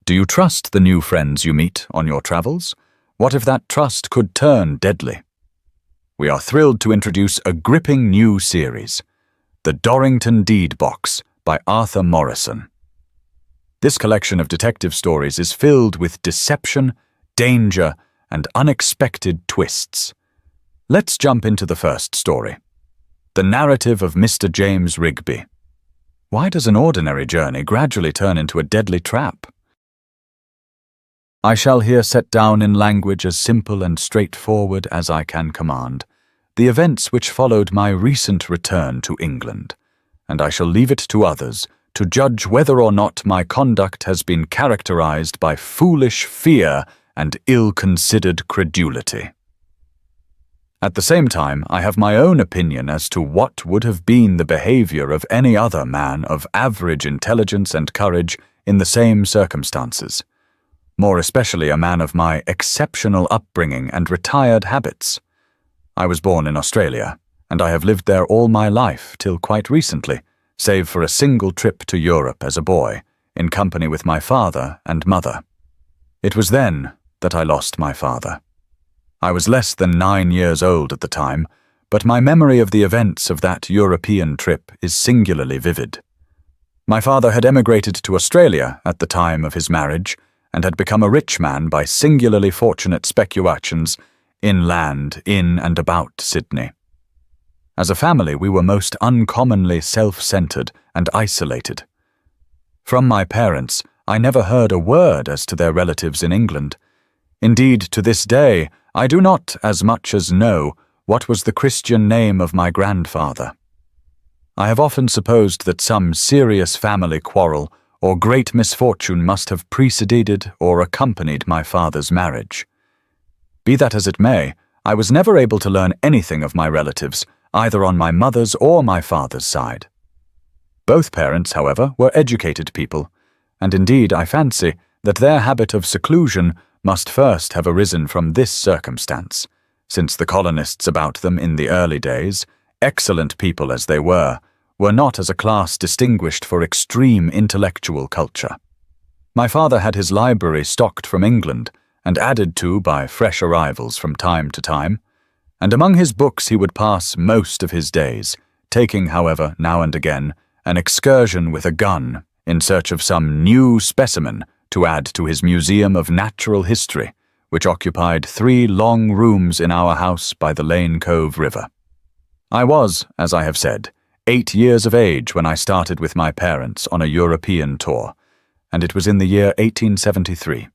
Do you trust the new friends you meet on your travels? What if that trust could turn deadly? We are thrilled to introduce a gripping new series, The Dorrington Deed-Box by Arthur Morrison. This collection of detective stories is filled with deception, danger, and unexpected twists. Let's jump into the first story. The narrative of Mr. James Rigby. Why does an ordinary journey gradually turn into a deadly trap? I shall here set down in language as simple and straightforward as I can command the events which followed my recent return to England, and I shall leave it to others to judge whether or not my conduct has been characterized by foolish fear and ill-considered credulity. At the same time, I have my own opinion as to what would have been the behavior of any other man of average intelligence and courage in the same circumstances, more especially a man of my exceptional upbringing and retired habits. I was born in Australia, and I have lived there all my life till quite recently, save for a single trip to Europe as a boy, in company with my father and mother. It was then that I lost my father. I was less than 9 years old at the time, but my memory of the events of that European trip is singularly vivid. My father had emigrated to Australia at the time of his marriage, and had become a rich man by singularly fortunate speculations in land in and about Sydney. As a family, we were most uncommonly self-centered and isolated. From my parents, I never heard a word as to their relatives in England. Indeed, to this day, I do not as much as know what was the Christian name of my grandfather. I have often supposed that some serious family quarrel or great misfortune must have preceded or accompanied my father's marriage. Be that as it may, I was never able to learn anything of my relatives, either on my mother's or my father's side. Both parents, however, were educated people, and indeed I fancy that their habit of seclusion must first have arisen from this circumstance, since the colonists about them in the early days, excellent people as they were not as a class distinguished for extreme intellectual culture. My father had his library stocked from England and added to by fresh arrivals from time to time, and among his books he would pass most of his days, taking, however, now and again, an excursion with a gun in search of some new specimen to add to his museum of natural history, which occupied 3 long rooms in our house by the Lane Cove River. I was, as I have said, 8 years of age when I started with my parents on a European tour, and it was in the year 1873.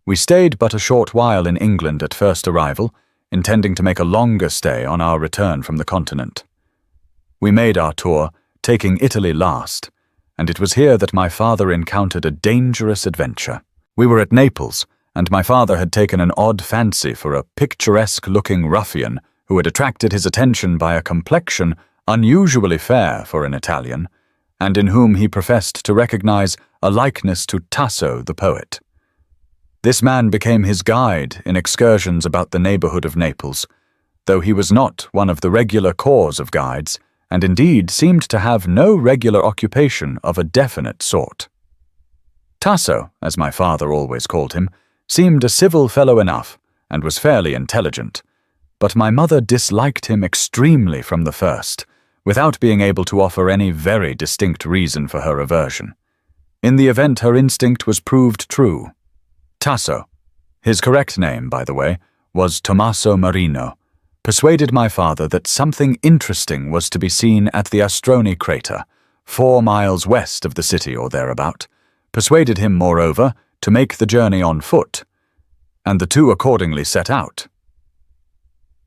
We stayed but a short while in England at first arrival, intending to make a longer stay on our return from the continent. We made our tour, taking Italy last, and it was here that my father encountered a dangerous adventure. We were at Naples, and my father had taken an odd fancy for a picturesque-looking ruffian who had attracted his attention by a complexion unusually fair for an Italian, and in whom he professed to recognize a likeness to Tasso the poet. This man became his guide in excursions about the neighborhood of Naples, though he was not one of the regular corps of guides, and indeed seemed to have no regular occupation of a definite sort. Tasso, as my father always called him, seemed a civil fellow enough, and was fairly intelligent, but my mother disliked him extremely from the first, without being able to offer any very distinct reason for her aversion. In the event, her instinct was proved true. Tasso, his correct name, by the way, was Tommaso Marino, persuaded my father that something interesting was to be seen at the Astroni crater, 4 miles west of the city or thereabout, persuaded him, moreover, to make the journey on foot, and the two accordingly set out.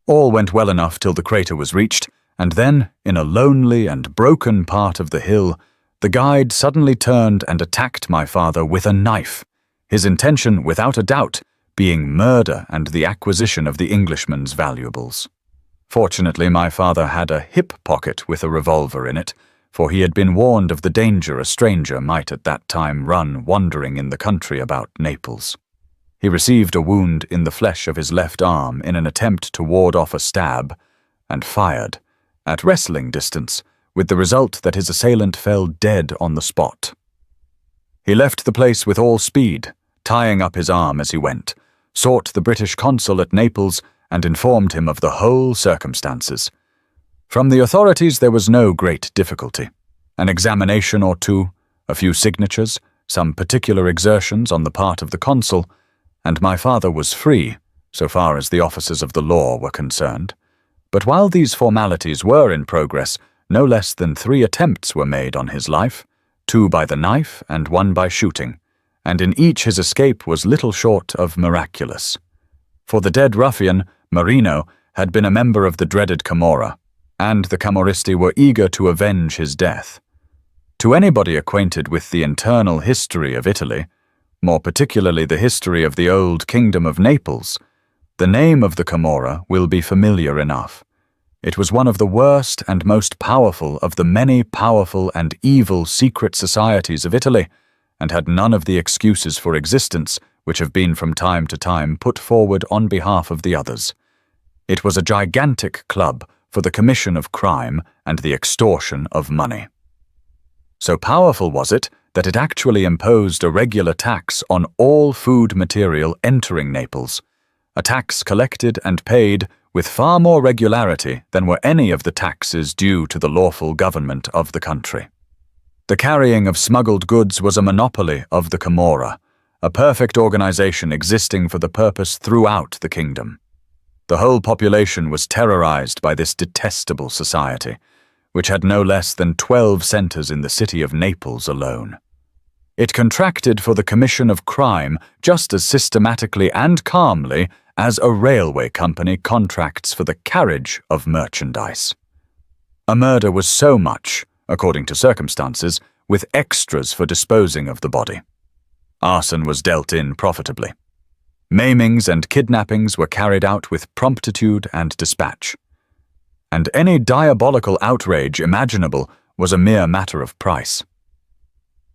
All went well enough till the crater was reached, and then, in a lonely and broken part of the hill, the guide suddenly turned and attacked my father with a knife, his intention, without a doubt, being murder and the acquisition of the Englishman's valuables. Fortunately, my father had a hip pocket with a revolver in it, for he had been warned of the danger a stranger might at that time run wandering in the country about Naples. He received a wound in the flesh of his left arm in an attempt to ward off a stab, and fired, at wrestling distance, with the result that his assailant fell dead on the spot. He left the place with all speed, tying up his arm as he went, sought the British consul at Naples, and informed him of the whole circumstances. From the authorities there was no great difficulty. An examination or two, a few signatures, some particular exertions on the part of the consul, and my father was free, so far as the officers of the law were concerned. But while these formalities were in progress, no less than 3 attempts were made on his life, 2 by the knife and 1 by shooting, and in each his escape was little short of miraculous. For the dead ruffian, Marino, had been a member of the dreaded Camorra, and the Camorristi were eager to avenge his death. To anybody acquainted with the internal history of Italy, more particularly the history of the old kingdom of Naples, the name of the Camorra will be familiar enough. It was one of the worst and most powerful of the many powerful and evil secret societies of Italy, and had none of the excuses for existence which have been from time to time put forward on behalf of the others. It was a gigantic club for the commission of crime and the extortion of money. So powerful was it that it actually imposed a regular tax on all food material entering Naples, a tax collected and paid with far more regularity than were any of the taxes due to the lawful government of the country. The carrying of smuggled goods was a monopoly of the Camorra, a perfect organization existing for the purpose throughout the kingdom. The whole population was terrorized by this detestable society, which had no less than 12 centers in the city of Naples alone. It contracted for the commission of crime just as systematically and calmly as a railway company contracts for the carriage of merchandise. A murder was so much, according to circumstances, with extras for disposing of the body. Arson was dealt in profitably. Maimings and kidnappings were carried out with promptitude and dispatch. And any diabolical outrage imaginable was a mere matter of price.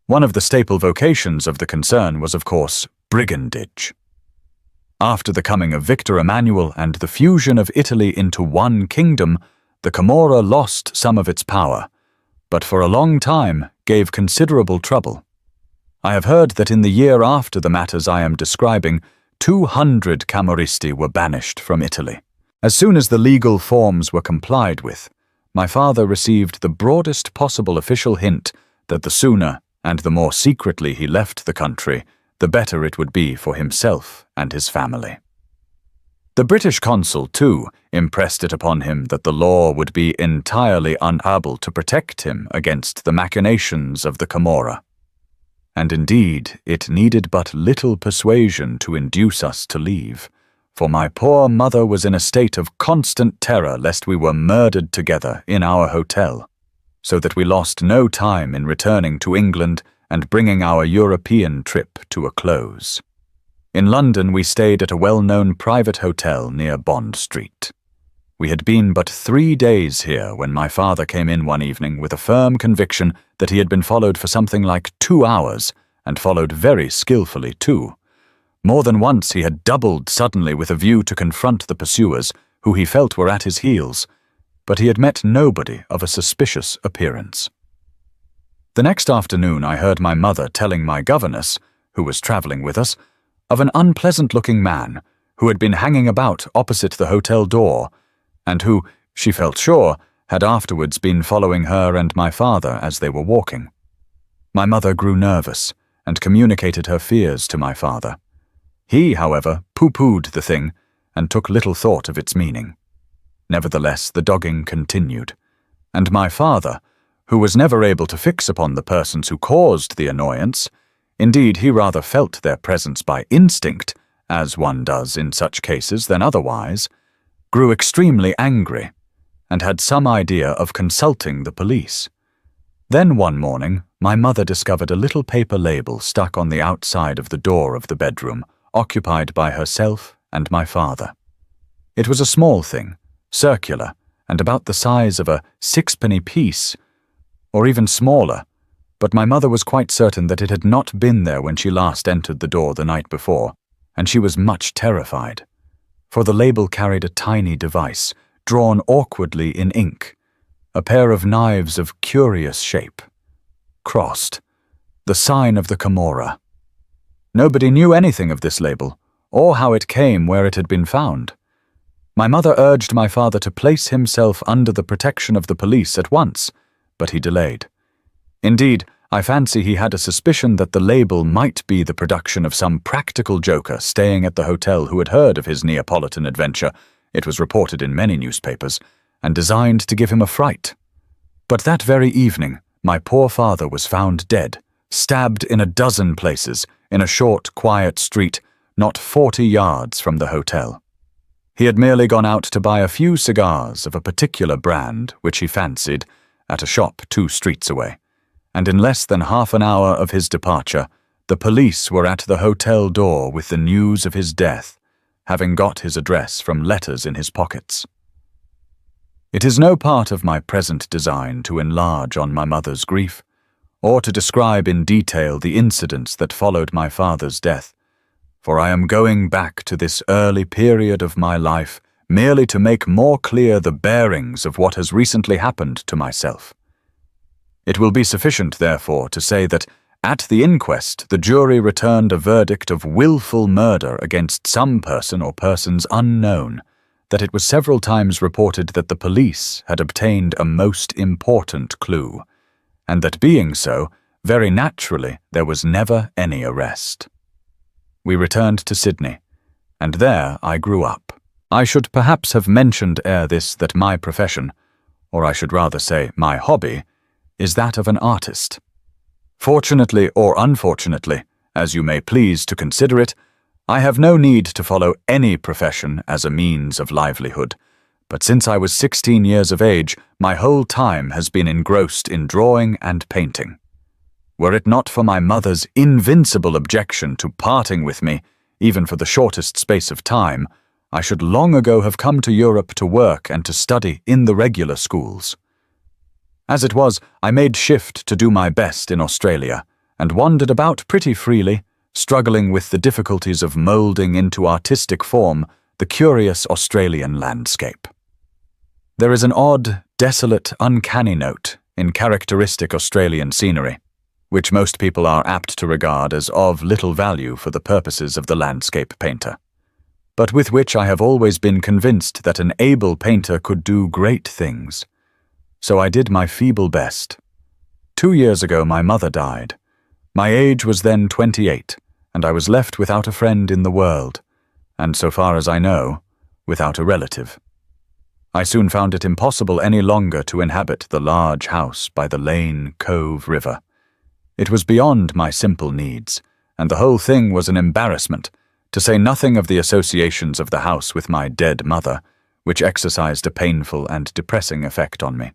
One of the staple vocations of the concern was, of course, brigandage. After the coming of Victor Emmanuel and the fusion of Italy into one kingdom, the Camorra lost some of its power, but for a long time gave considerable trouble. I have heard that in the year after the matters I am describing, 200 Camorristi were banished from Italy. As soon as the legal forms were complied with, my father received the broadest possible official hint that the sooner and the more secretly he left the country, the better it would be for himself and his family. The British consul, too, impressed it upon him that the law would be entirely unable to protect him against the machinations of the Camorra. And indeed, it needed but little persuasion to induce us to leave, for my poor mother was in a state of constant terror lest we were murdered together in our hotel, so that we lost no time in returning to England and bringing our European trip to a close. In London we stayed at a well-known private hotel near Bond Street. We had been but 3 days here when my father came in one evening with a firm conviction that he had been followed for something like 2 hours, and followed very skillfully too. More than once he had doubled suddenly with a view to confront the pursuers, who he felt were at his heels, but he had met nobody of a suspicious appearance. The next afternoon I heard my mother telling my governess, who was travelling with us, of an unpleasant-looking man who had been hanging about opposite the hotel door, and who, she felt sure, had afterwards been following her and my father as they were walking. My mother grew nervous and communicated her fears to my father. He, however, pooh-poohed the thing and took little thought of its meaning. Nevertheless, the dogging continued, and my father, who was never able to fix upon the persons who caused the annoyance, indeed he rather felt their presence by instinct, as one does in such cases than otherwise, grew extremely angry, and had some idea of consulting the police. Then one morning my mother discovered a little paper label stuck on the outside of the door of the bedroom, occupied by herself and my father. It was a small thing, circular, and about the size of a 6-penny piece, or even smaller, but my mother was quite certain that it had not been there when she last entered the door the night before, and she was much terrified, for the label carried a tiny device, drawn awkwardly in ink, a pair of knives of curious shape, crossed, the sign of the Camorra. Nobody knew anything of this label, or how it came where it had been found. My mother urged my father to place himself under the protection of the police at once, but he delayed. Indeed, I fancy he had a suspicion that the label might be the production of some practical joker staying at the hotel who had heard of his Neapolitan adventure, it was reported in many newspapers, and designed to give him a fright. But that very evening, my poor father was found dead, stabbed in a dozen places, in a short, quiet street, not 40 yards from the hotel. He had merely gone out to buy a few cigars of a particular brand, which he fancied, at a shop 2 streets away, and in less than half an hour of his departure, the police were at the hotel door with the news of his death, having got his address from letters in his pockets. It is no part of my present design to enlarge on my mother's grief, or to describe in detail the incidents that followed my father's death, for I am going back to this early period of my life merely to make more clear the bearings of what has recently happened to myself. It will be sufficient, therefore, to say that at the inquest the jury returned a verdict of willful murder against some person or persons unknown, that it was several times reported that the police had obtained a most important clue, and that being so, very naturally there was never any arrest. We returned to Sydney, and there I grew up. I should perhaps have mentioned ere this that my profession, or I should rather say my hobby, is that of an artist. Fortunately or unfortunately, as you may please to consider it, I have no need to follow any profession as a means of livelihood, but since I was 16 years of age, my whole time has been engrossed in drawing and painting. Were it not for my mother's invincible objection to parting with me, even for the shortest space of time, I should long ago have come to Europe to work and to study in the regular schools. As it was, I made shift to do my best in Australia, and wandered about pretty freely, struggling with the difficulties of moulding into artistic form the curious Australian landscape. There is an odd, desolate, uncanny note in characteristic Australian scenery, which most people are apt to regard as of little value for the purposes of the landscape painter, but with which I have always been convinced that an able painter could do great things. So I did my feeble best. 2 years ago my mother died. My age was then 28, and I was left without a friend in the world, and so far as I know, without a relative. I soon found it impossible any longer to inhabit the large house by the Lane Cove River. It was beyond my simple needs, and the whole thing was an embarrassment, to say nothing of the associations of the house with my dead mother, which exercised a painful and depressing effect on me.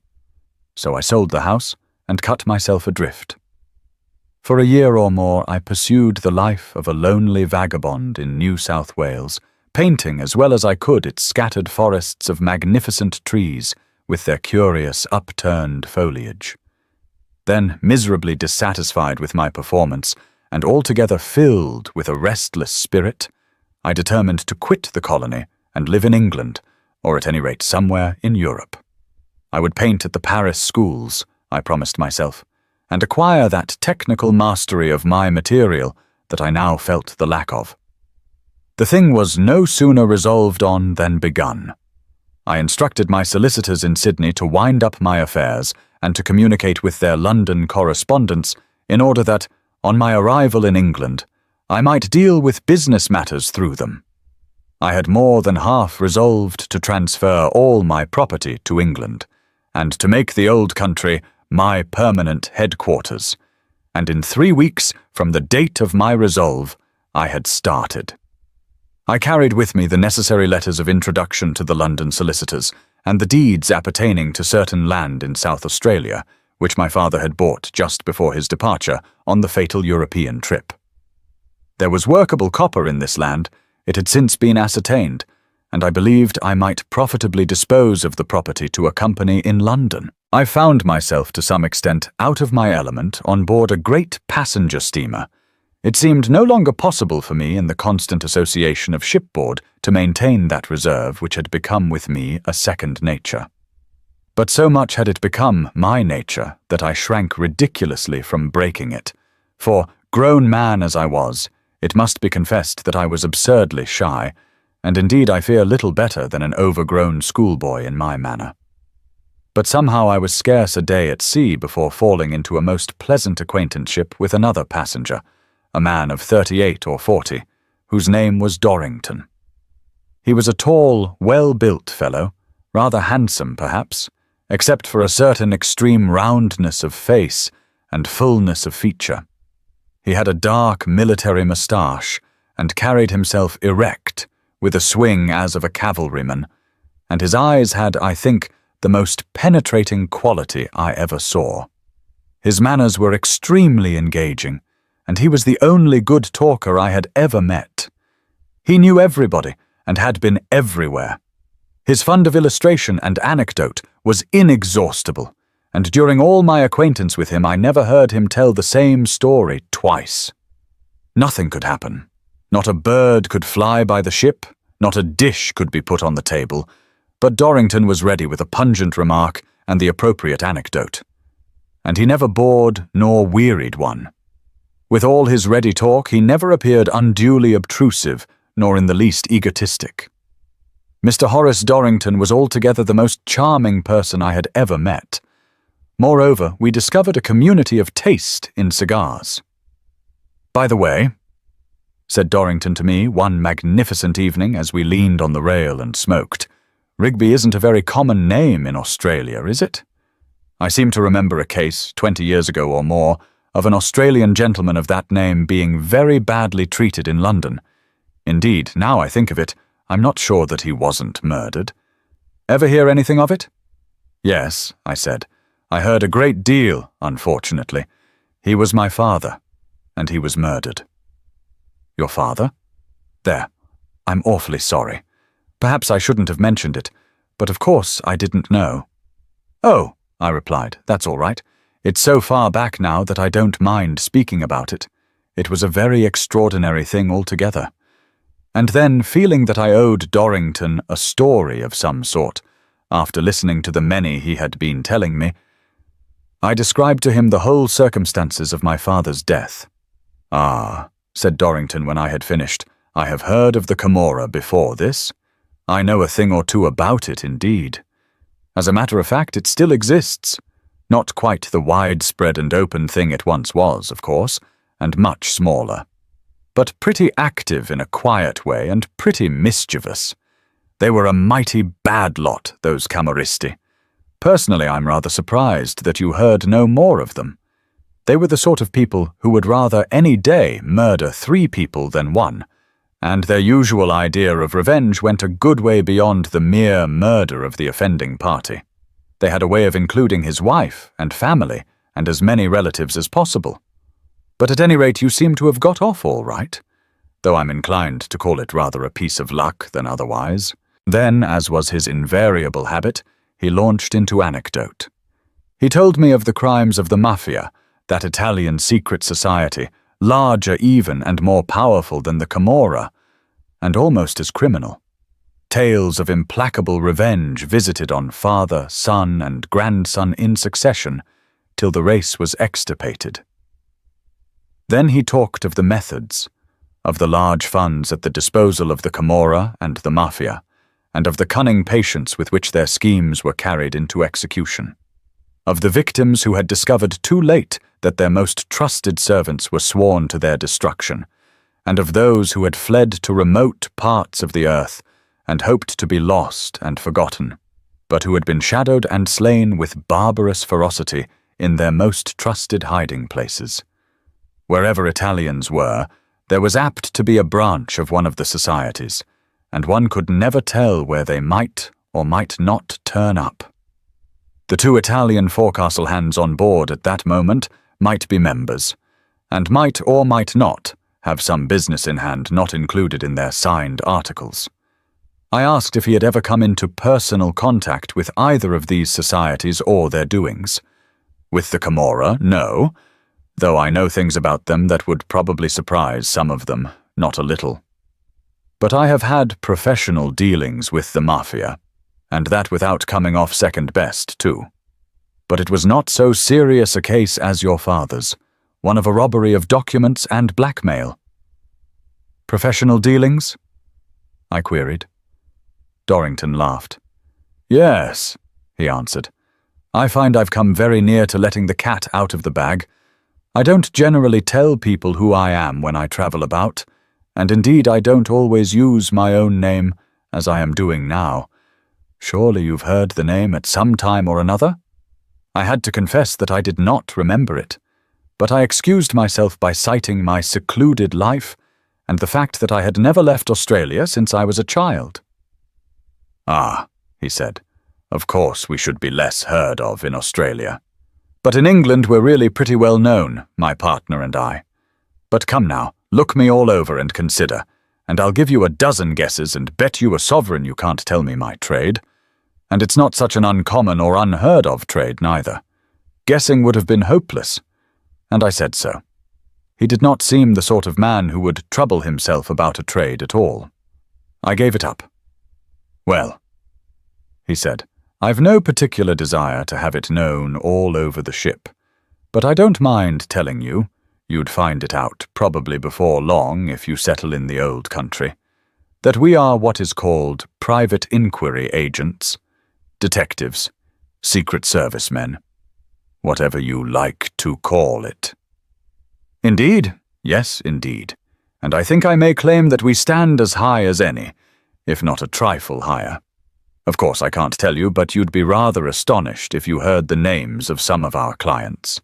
So I sold the house and cut myself adrift. For a year or more I pursued the life of a lonely vagabond in New South Wales, painting as well as I could its scattered forests of magnificent trees with their curious upturned foliage. Then, miserably dissatisfied with my performance, and altogether filled with a restless spirit, I determined to quit the colony and live in England, or at any rate somewhere in Europe. I would paint at the Paris schools, I promised myself, and acquire that technical mastery of my material that I now felt the lack of. The thing was no sooner resolved on than begun. I instructed my solicitors in Sydney to wind up my affairs and to communicate with their London correspondents in order that, on my arrival in England, I might deal with business matters through them. I had more than half resolved to transfer all my property to England, and to make the old country my permanent headquarters, and in 3 weeks from the date of my resolve, I had started. I carried with me the necessary letters of introduction to the London solicitors, and the deeds appertaining to certain land in South Australia, which my father had bought just before his departure on the fatal European trip. There was workable copper in this land, it had since been ascertained, and I believed I might profitably dispose of the property to a company in London. I found myself to some extent out of my element on board a great passenger steamer. It seemed no longer possible for me in the constant association of shipboard to maintain that reserve which had become with me a second nature. But so much had it become my nature that I shrank ridiculously from breaking it, For, grown man as I was, it must be confessed that I was absurdly shy, and indeed I fear little better than an overgrown schoolboy in my manner. But somehow I was scarce a day at sea before falling into a most pleasant acquaintanceship with another passenger, a man of 38 or 40, whose name was Dorrington. He was a tall, well-built fellow, rather handsome perhaps, except for a certain extreme roundness of face and fullness of feature. He had a dark military moustache and carried himself erect, with a swing as of a cavalryman, and his eyes had, I think, the most penetrating quality I ever saw. His manners were extremely engaging, and he was the only good talker I had ever met. He knew everybody and had been everywhere. His fund of illustration and anecdote was inexhaustible, and during all my acquaintance with him I never heard him tell the same story twice. Nothing could happen. Not a bird could fly by the ship, not a dish could be put on the table, but Dorrington was ready with a pungent remark and the appropriate anecdote. And he never bored nor wearied one. With all his ready talk, he never appeared unduly obtrusive, nor in the least egotistic. Mr. Horace Dorrington was altogether the most charming person I had ever met. Moreover, we discovered a community of taste in cigars. "By the way," said Dorrington to me one magnificent evening as we leaned on the rail and smoked, "Rigby isn't a very common name in Australia, is it? I seem to remember a case, 20 years ago or more, of an Australian gentleman of that name being very badly treated in London. Indeed, now I think of it, I'm not sure that he wasn't murdered. Ever hear anything of it?" "Yes," I said. "I heard a great deal, unfortunately. He was my father, and he was murdered." "Your father? There. I'm awfully sorry. Perhaps I shouldn't have mentioned it, but of course I didn't know." "Oh," I replied, "that's all right. It's so far back now that I don't mind speaking about it. It was a very extraordinary thing altogether." And then, feeling that I owed Dorrington a story of some sort, after listening to the many he had been telling me, I described to him the whole circumstances of my father's death. "Ah," said Dorrington when I had finished, "I have heard of the Camorra before this. I know a thing or two about it, indeed. As a matter of fact, it still exists. Not quite the widespread and open thing it once was, of course, and much smaller. But pretty active in a quiet way and pretty mischievous. They were a mighty bad lot, those Camorristi. Personally, I'm rather surprised that you heard no more of them. They were the sort of people who would rather any day murder 3 people than 1, and their usual idea of revenge went a good way beyond the mere murder of the offending party. They had a way of including his wife and family and as many relatives as possible. But at any rate you seem to have got off all right, though I'm inclined to call it rather a piece of luck than otherwise." Then, as was his invariable habit, he launched into anecdote. He told me of the crimes of the Mafia, that Italian secret society, larger even and more powerful than the Camorra, and almost as criminal. Tales of implacable revenge visited on father, son, and grandson in succession, till the race was extirpated. Then he talked of the methods, of the large funds at the disposal of the Camorra and the Mafia, and of the cunning patience with which their schemes were carried into execution. Of the victims who had discovered too late that their most trusted servants were sworn to their destruction, and of those who had fled to remote parts of the earth and hoped to be lost and forgotten, but who had been shadowed and slain with barbarous ferocity in their most trusted hiding places. Wherever Italians were, there was apt to be a branch of one of the societies, and one could never tell where they might or might not turn up. The 2 Italian forecastle hands on board at that moment might be members, and might or might not have some business in hand not included in their signed articles. I asked if he had ever come into personal contact with either of these societies or their doings. With the Camorra, no, though I know things about them that would probably surprise some of them, not a little. But I have had professional dealings with the Mafia, and that without coming off second best, too. But it was not so serious a case as your father's, one of a robbery of documents and blackmail. Professional dealings? I queried. Dorrington laughed. Yes, he answered. I find I've come very near to letting the cat out of the bag. I don't generally tell people who I am when I travel about, and indeed I don't always use my own name, as I am doing now. Surely you've heard the name at some time or another? I had to confess that I did not remember it, but I excused myself by citing my secluded life and the fact that I had never left Australia since I was a child. Ah, he said, of course we should be less heard of in Australia. But in England we're really pretty well known, my partner and I. But come now, look me all over and consider, and I'll give you a dozen guesses and bet you a sovereign you can't tell me my trade. And it's not such an uncommon or unheard of trade neither. Guessing would have been hopeless, and I said so. He did not seem the sort of man who would trouble himself about a trade at all. I gave it up. Well, he said, I've no particular desire to have it known all over the ship, but I don't mind telling you. You'd find it out probably before long if you settle in the old country, that we are what is called private inquiry agents, detectives, secret service men, whatever you like to call it. Indeed, yes, indeed, and I think I may claim that we stand as high as any, if not a trifle higher. Of course I can't tell you, but you'd be rather astonished if you heard the names of some of our clients.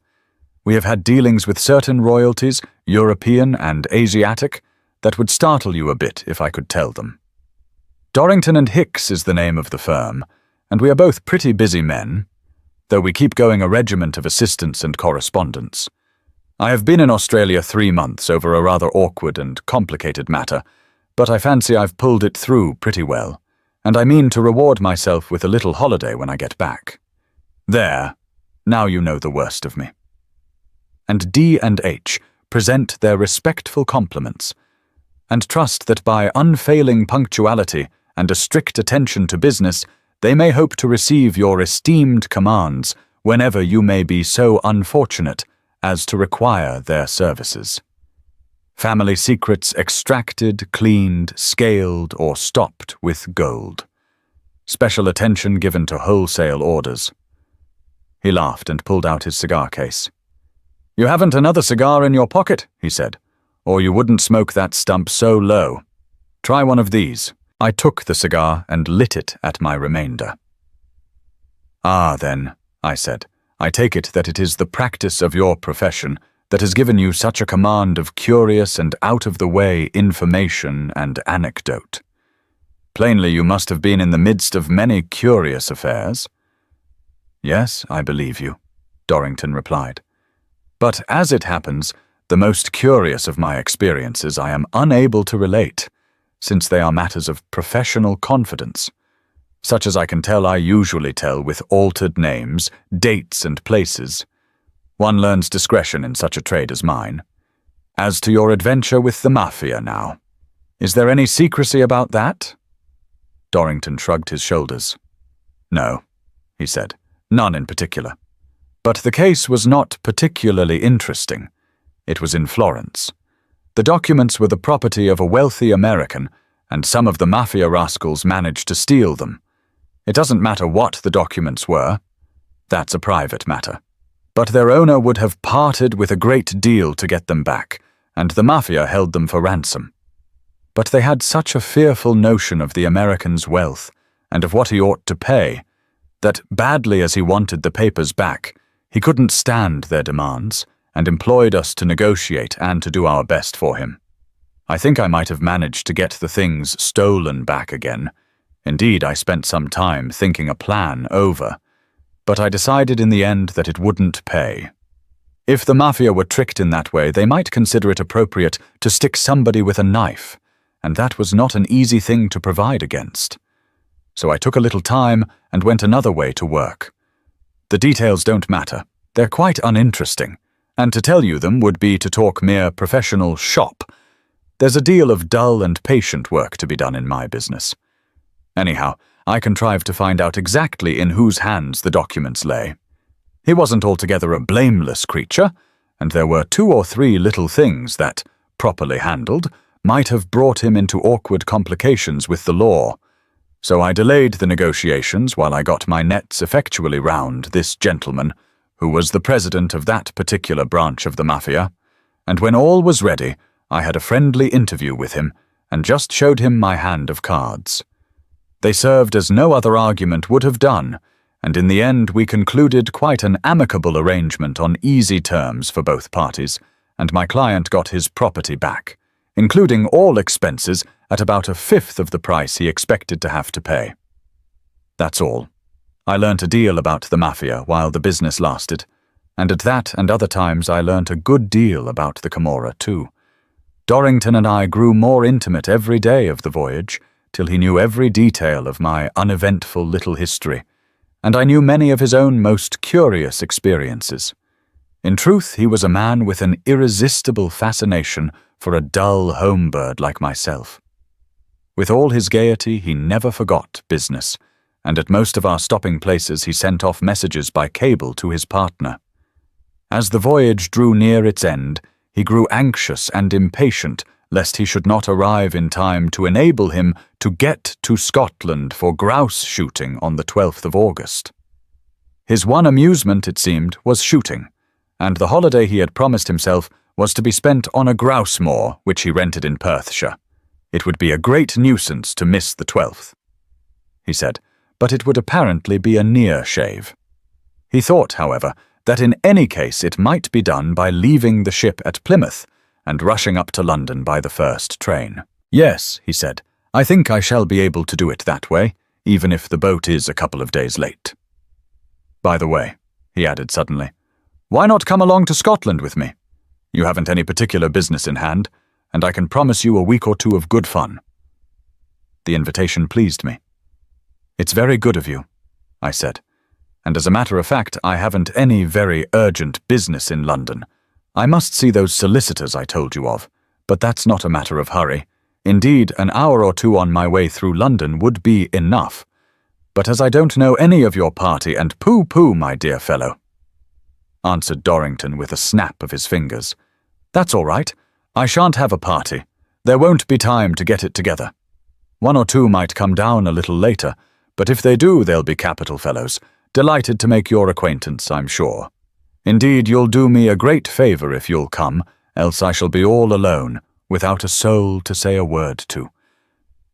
We have had dealings with certain royalties, European and Asiatic, that would startle you a bit if I could tell them. Dorrington and Hicks is the name of the firm, and we are both pretty busy men, though we keep going a regiment of assistants and correspondents. I have been in Australia 3 months over a rather awkward and complicated matter, but I fancy I've pulled it through pretty well, and I mean to reward myself with a little holiday when I get back. There, now you know the worst of me. And D and H present their respectful compliments, and trust that by unfailing punctuality and a strict attention to business, they may hope to receive your esteemed commands whenever you may be so unfortunate as to require their services. Family secrets extracted, cleaned, scaled, or stopped with gold. Special attention given to wholesale orders. He laughed and pulled out his cigar case. You haven't another cigar in your pocket, he said, or you wouldn't smoke that stump so low. Try one of these. I took the cigar and lit it at my remainder. Ah, then, I said, I take it that it is the practice of your profession that has given you such a command of curious and out-of-the-way information and anecdote. Plainly, you must have been in the midst of many curious affairs. Yes, I believe you, Dorrington replied. But as it happens, the most curious of my experiences I am unable to relate, since they are matters of professional confidence, such as I can tell I usually tell with altered names, dates and places. One learns discretion in such a trade as mine. As to your adventure with the Mafia now, is there any secrecy about that? Dorrington shrugged his shoulders. No, he said, none in particular. But the case was not particularly interesting. It was in Florence. The documents were the property of a wealthy American, and some of the Mafia rascals managed to steal them. It doesn't matter what the documents were. That's a private matter. But their owner would have parted with a great deal to get them back, and the Mafia held them for ransom. But they had such a fearful notion of the American's wealth, and of what he ought to pay, that badly as he wanted the papers back, he couldn't stand their demands, and employed us to negotiate and to do our best for him. I think I might have managed to get the things stolen back again. Indeed, I spent some time thinking a plan over, but I decided in the end that it wouldn't pay. If the Mafia were tricked in that way, they might consider it appropriate to stick somebody with a knife, and that was not an easy thing to provide against. So I took a little time and went another way to work. The details don't matter. They're quite uninteresting, and to tell you them would be to talk mere professional shop. There's a deal of dull and patient work to be done in my business. Anyhow, I contrived to find out exactly in whose hands the documents lay. He wasn't altogether a blameless creature, and there were 2 or 3 little things that, properly handled, might have brought him into awkward complications with the law. So I delayed the negotiations while I got my nets effectually round this gentleman, who was the president of that particular branch of the mafia, and when all was ready, I had a friendly interview with him and just showed him my hand of cards. They served as no other argument would have done, and in the end we concluded quite an amicable arrangement on easy terms for both parties, and my client got his property back, including all expenses at about 1/5 of the price he expected to have to pay. That's all. I learnt a deal about the mafia while the business lasted, and at that and other times I learnt a good deal about the Camorra too. Dorrington and I grew more intimate every day of the voyage, till he knew every detail of my uneventful little history, and I knew many of his own most curious experiences. In truth, he was a man with an irresistible fascination for a dull home bird like myself. With all his gaiety, he never forgot business, and at most of our stopping places he sent off messages by cable to his partner. As the voyage drew near its end, he grew anxious and impatient lest he should not arrive in time to enable him to get to Scotland for grouse shooting on the 12th of August. His one amusement, it seemed, was shooting, and the holiday he had promised himself was to be spent on a grouse moor which he rented in Perthshire. It would be a great nuisance to miss the 12th, he said, but it would apparently be a near shave. He thought, however, that in any case it might be done by leaving the ship at Plymouth and rushing up to London by the first train. Yes, he said, I think I shall be able to do it that way, even if the boat is a couple of days late. By the way, he added suddenly, why not come along to Scotland with me? You haven't any particular business in hand, and I can promise you a week or 2 of good fun. The invitation pleased me. It's very good of you, I said, and as a matter of fact, I haven't any very urgent business in London. I must see those solicitors I told you of, but that's not a matter of hurry. Indeed, an hour or 2 on my way through London would be enough. But as I don't know any of your party, and pooh-pooh, my dear fellow, answered Dorrington with a snap of his fingers. That's all right. I shan't have a party. There won't be time to get it together. 1 or 2 might come down a little later, but if they do, they'll be capital fellows. Delighted to make your acquaintance, I'm sure. Indeed, you'll do me a great favour if you'll come, else I shall be all alone, without a soul to say a word to.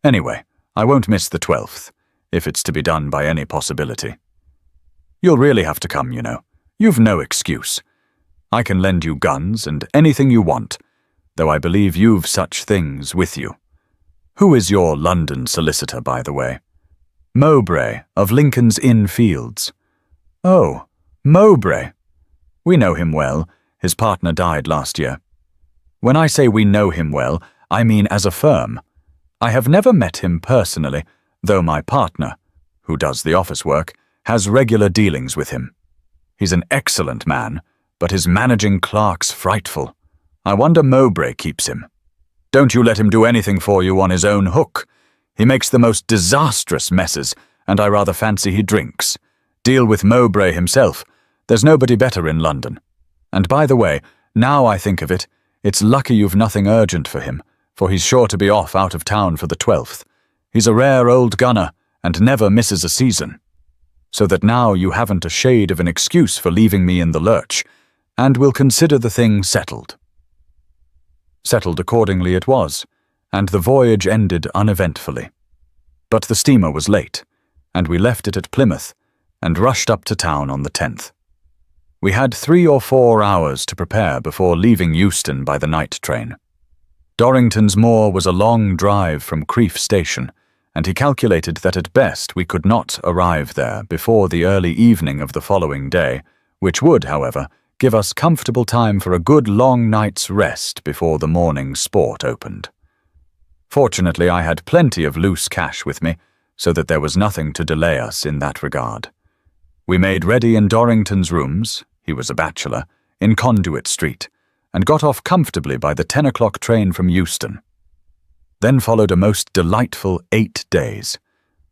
Anyway, I won't miss the 12th, if it's to be done by any possibility. You'll really have to come, you know. You've no excuse. I can lend you guns and anything you want, though I believe you've such things with you. Who is your London solicitor, by the way? Mowbray, of Lincoln's Inn Fields. Oh, Mowbray. We know him well. His partner died last year. When I say we know him well, I mean as a firm. I have never met him personally, though my partner, who does the office work, has regular dealings with him. He's an excellent man, but his managing clerk's frightful. I wonder Mowbray keeps him. Don't you let him do anything for you on his own hook. He makes the most disastrous messes, and I rather fancy he drinks. Deal with Mowbray himself. There's nobody better in London. And by the way, now I think of it, it's lucky you've nothing urgent for him, for he's sure to be off out of town for the 12th. He's a rare old gunner, and never misses a season. So that now you haven't a shade of an excuse for leaving me in the lurch, and will consider the thing settled. Settled accordingly it was, and the voyage ended uneventfully. But the steamer was late, and we left it at Plymouth, and rushed up to town on the 10th. We had 3 or 4 hours to prepare before leaving Euston by the night train. Dorrington's moor was a long drive from Crieff Station, and he calculated that at best we could not arrive there before the early evening of the following day, which would, however, give us comfortable time for a good long night's rest before the morning's sport opened. Fortunately, I had plenty of loose cash with me, so that there was nothing to delay us in that regard. We made ready in Dorrington's rooms, he was a bachelor, in Conduit Street, and got off comfortably by the 10 o'clock train from Euston. Then followed a most delightful 8 days.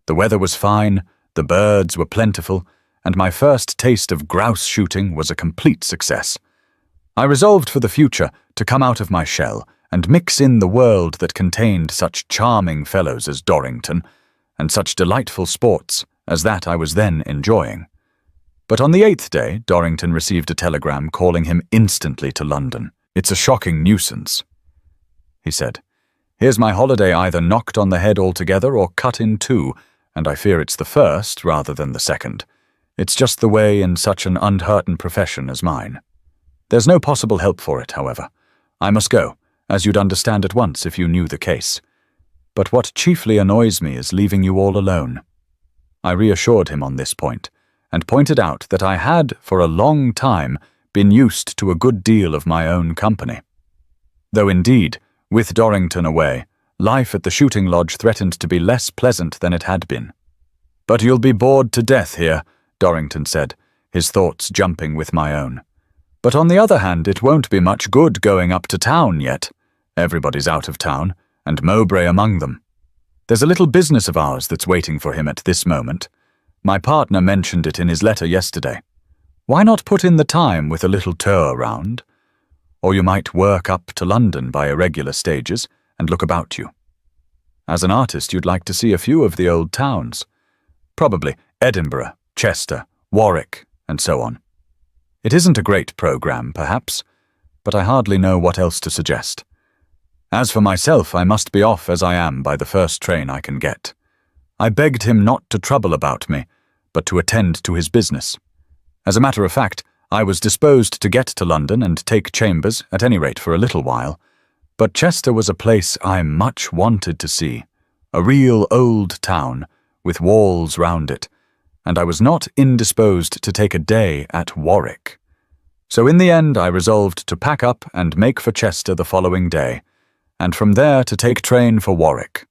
The weather was fine, the birds were plentiful, and my first taste of grouse shooting was a complete success. I resolved for the future to come out of my shell and mix in the world that contained such charming fellows as Dorrington, and such delightful sports as that I was then enjoying. But on the 8th day, Dorrington received a telegram calling him instantly to London. "It's a shocking nuisance," he said. "Here's my holiday either knocked on the head altogether or cut in two, and I fear it's the first rather than the second. It's just the way in such an uncertain profession as mine. There's no possible help for it, however. I must go, as you'd understand at once if you knew the case. But what chiefly annoys me is leaving you all alone." I reassured him on this point, and pointed out that I had, for a long time, been used to a good deal of my own company. Though indeed, with Dorrington away, life at the shooting lodge threatened to be less pleasant than it had been. "But you'll be bored to death here," Dorrington said, his thoughts jumping with my own. "But on the other hand, it won't be much good going up to town yet. Everybody's out of town, and Mowbray among them. There's a little business of ours that's waiting for him at this moment. My partner mentioned it in his letter yesterday. Why not put in the time with a little tour round? Or you might work up to London by irregular stages and look about you. As an artist, you'd like to see a few of the old towns. Probably Edinburgh, Chester, Warwick, and so on. It isn't a great programme, perhaps, but I hardly know what else to suggest. As for myself, I must be off as I am by the first train I can get." I begged him not to trouble about me, but to attend to his business. As a matter of fact, I was disposed to get to London and take chambers, at any rate for a little while, but Chester was a place I much wanted to see, a real old town, with walls round it, and I was not indisposed to take a day at Warwick. So in the end I resolved to pack up and make for Chester the following day, and from there to take train for Warwick.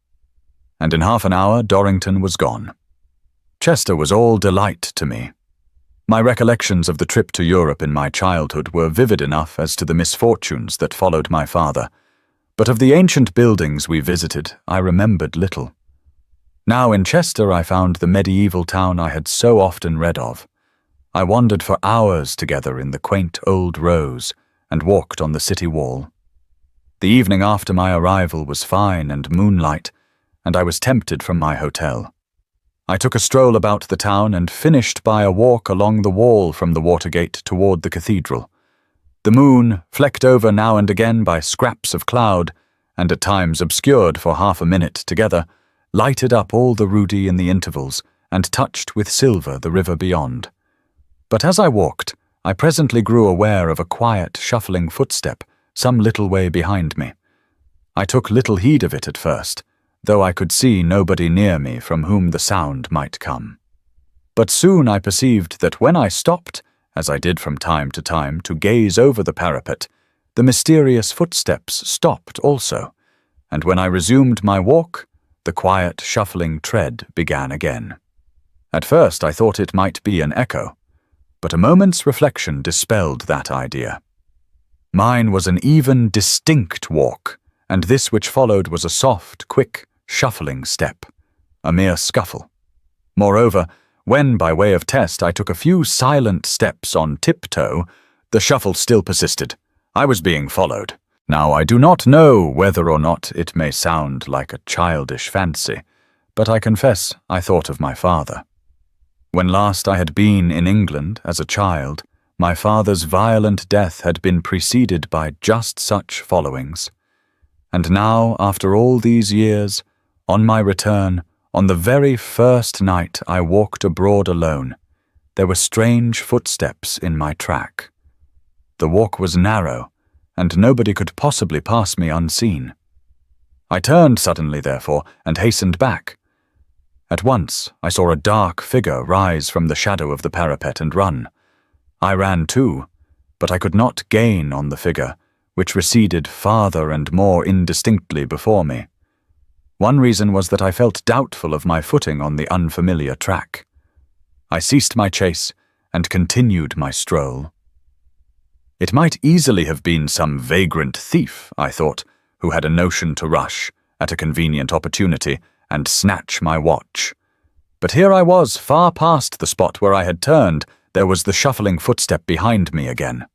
And in half an hour Dorrington was gone. Chester was all delight to me. My recollections of the trip to Europe in my childhood were vivid enough as to the misfortunes that followed my father, but of the ancient buildings we visited I remembered little. Now in Chester I found the medieval town I had so often read of. I wandered for hours together in the quaint old rows and walked on the city wall. The evening after my arrival was fine and moonlight, and I was tempted from my hotel. I took a stroll about the town and finished by a walk along the wall from the Watergate toward the cathedral. The moon, flecked over now and again by scraps of cloud, and at times obscured for half a minute together, lighted up all the rudi in the intervals and touched with silver the river beyond. But as I walked, I presently grew aware of a quiet, shuffling footstep some little way behind me. I took little heed of it at first, though I could see nobody near me from whom the sound might come. But soon I perceived that when I stopped, as I did from time to time, to gaze over the parapet, the mysterious footsteps stopped also, and when I resumed my walk, the quiet, shuffling tread began again. At first I thought it might be an echo, but a moment's reflection dispelled that idea. Mine was an even, distinct walk, and this which followed was a soft, quick, shuffling step, a mere scuffle. Moreover, when, by way of test, I took a few silent steps on tiptoe, the shuffle still persisted. I was being followed. Now, I do not know whether or not it may sound like a childish fancy, but I confess I thought of my father. When last I had been in England as a child, my father's violent death had been preceded by just such followings. And now, after all these years, on my return, on the very first night I walked abroad alone, there were strange footsteps in my track. The walk was narrow, and nobody could possibly pass me unseen. I turned suddenly, therefore, and hastened back. At once I saw a dark figure rise from the shadow of the parapet and run. I ran too, but I could not gain on the figure, which receded farther and more indistinctly before me. One reason was that I felt doubtful of my footing on the unfamiliar track. I ceased my chase and continued my stroll. It might easily have been some vagrant thief, I thought, who had a notion to rush, at a convenient opportunity, and snatch my watch. But here I was, far past the spot where I had turned. There was the shuffling footstep behind me again.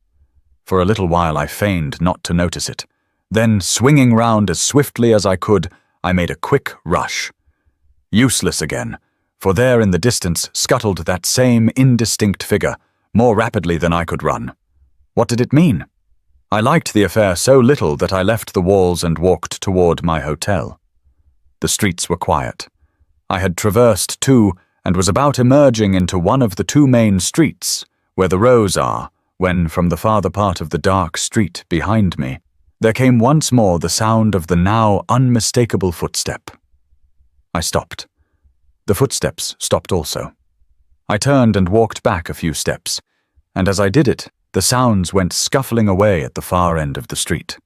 For a little while I feigned not to notice it. Then, swinging round as swiftly as I could, I made a quick rush. Useless again, for there in the distance scuttled that same indistinct figure, more rapidly than I could run. What did it mean? I liked the affair so little that I left the walls and walked toward my hotel. The streets were quiet. I had traversed two and was about emerging into one of the two main streets, where the rows are, when from the farther part of the dark street behind me, there came once more the sound of the now unmistakable footstep. I stopped. The footsteps stopped also. I turned and walked back a few steps, and as I did it, the sounds went scuffling away at the far end of the street.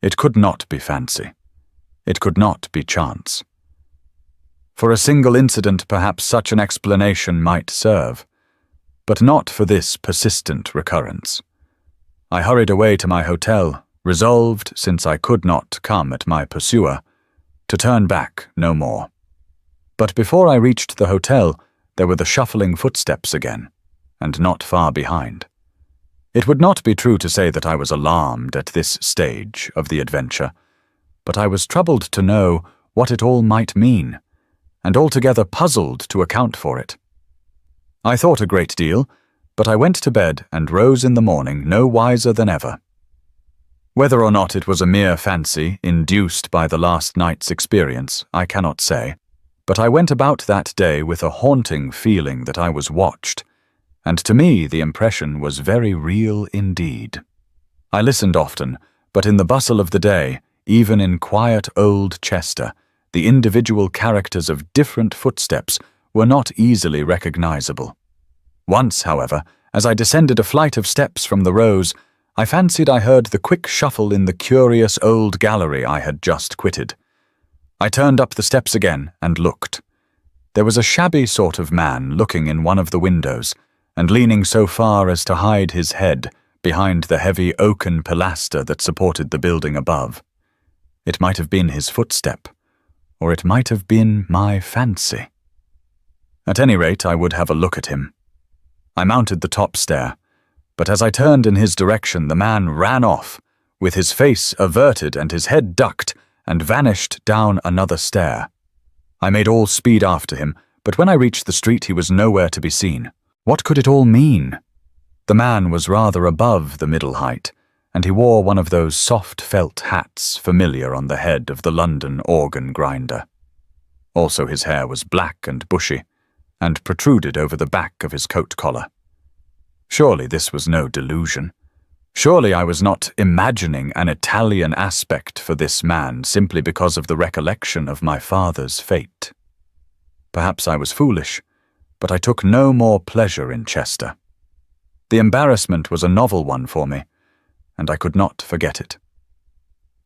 It could not be fancy. It could not be chance. For a single incident, perhaps such an explanation might serve, but not for this persistent recurrence. I hurried away to my hotel, resolved, since I could not come at my pursuer, to turn back no more. But before I reached the hotel, there were the shuffling footsteps again, and not far behind. It would not be true to say that I was alarmed at this stage of the adventure, but I was troubled to know what it all might mean, and altogether puzzled to account for it. I thought a great deal, but I went to bed and rose in the morning no wiser than ever. Whether or not it was a mere fancy induced by the last night's experience, I cannot say, but I went about that day with a haunting feeling that I was watched, and to me the impression was very real indeed. I listened often, but in the bustle of the day, even in quiet old Chester, the individual characters of different footsteps were not easily recognizable. Once, however, as I descended a flight of steps from the rows, I fancied I heard the quick shuffle in the curious old gallery I had just quitted. I turned up the steps again and looked. There was a shabby sort of man looking in one of the windows, and leaning so far as to hide his head behind the heavy oaken pilaster that supported the building above. It might have been his footstep, or it might have been my fancy. At any rate, I would have a look at him. I mounted the top stair, but as I turned in his direction, the man ran off, with his face averted and his head ducked, and vanished down another stair. I made all speed after him, but when I reached the street he was nowhere to be seen. What could it all mean? The man was rather above the middle height, and he wore one of those soft felt hats familiar on the head of the London organ grinder. Also his hair was black and bushy, and protruded over the back of his coat collar. Surely this was no delusion. Surely I was not imagining an Italian aspect for this man simply because of the recollection of my father's fate. Perhaps I was foolish, but I took no more pleasure in Chester. The embarrassment was a novel one for me, and I could not forget it.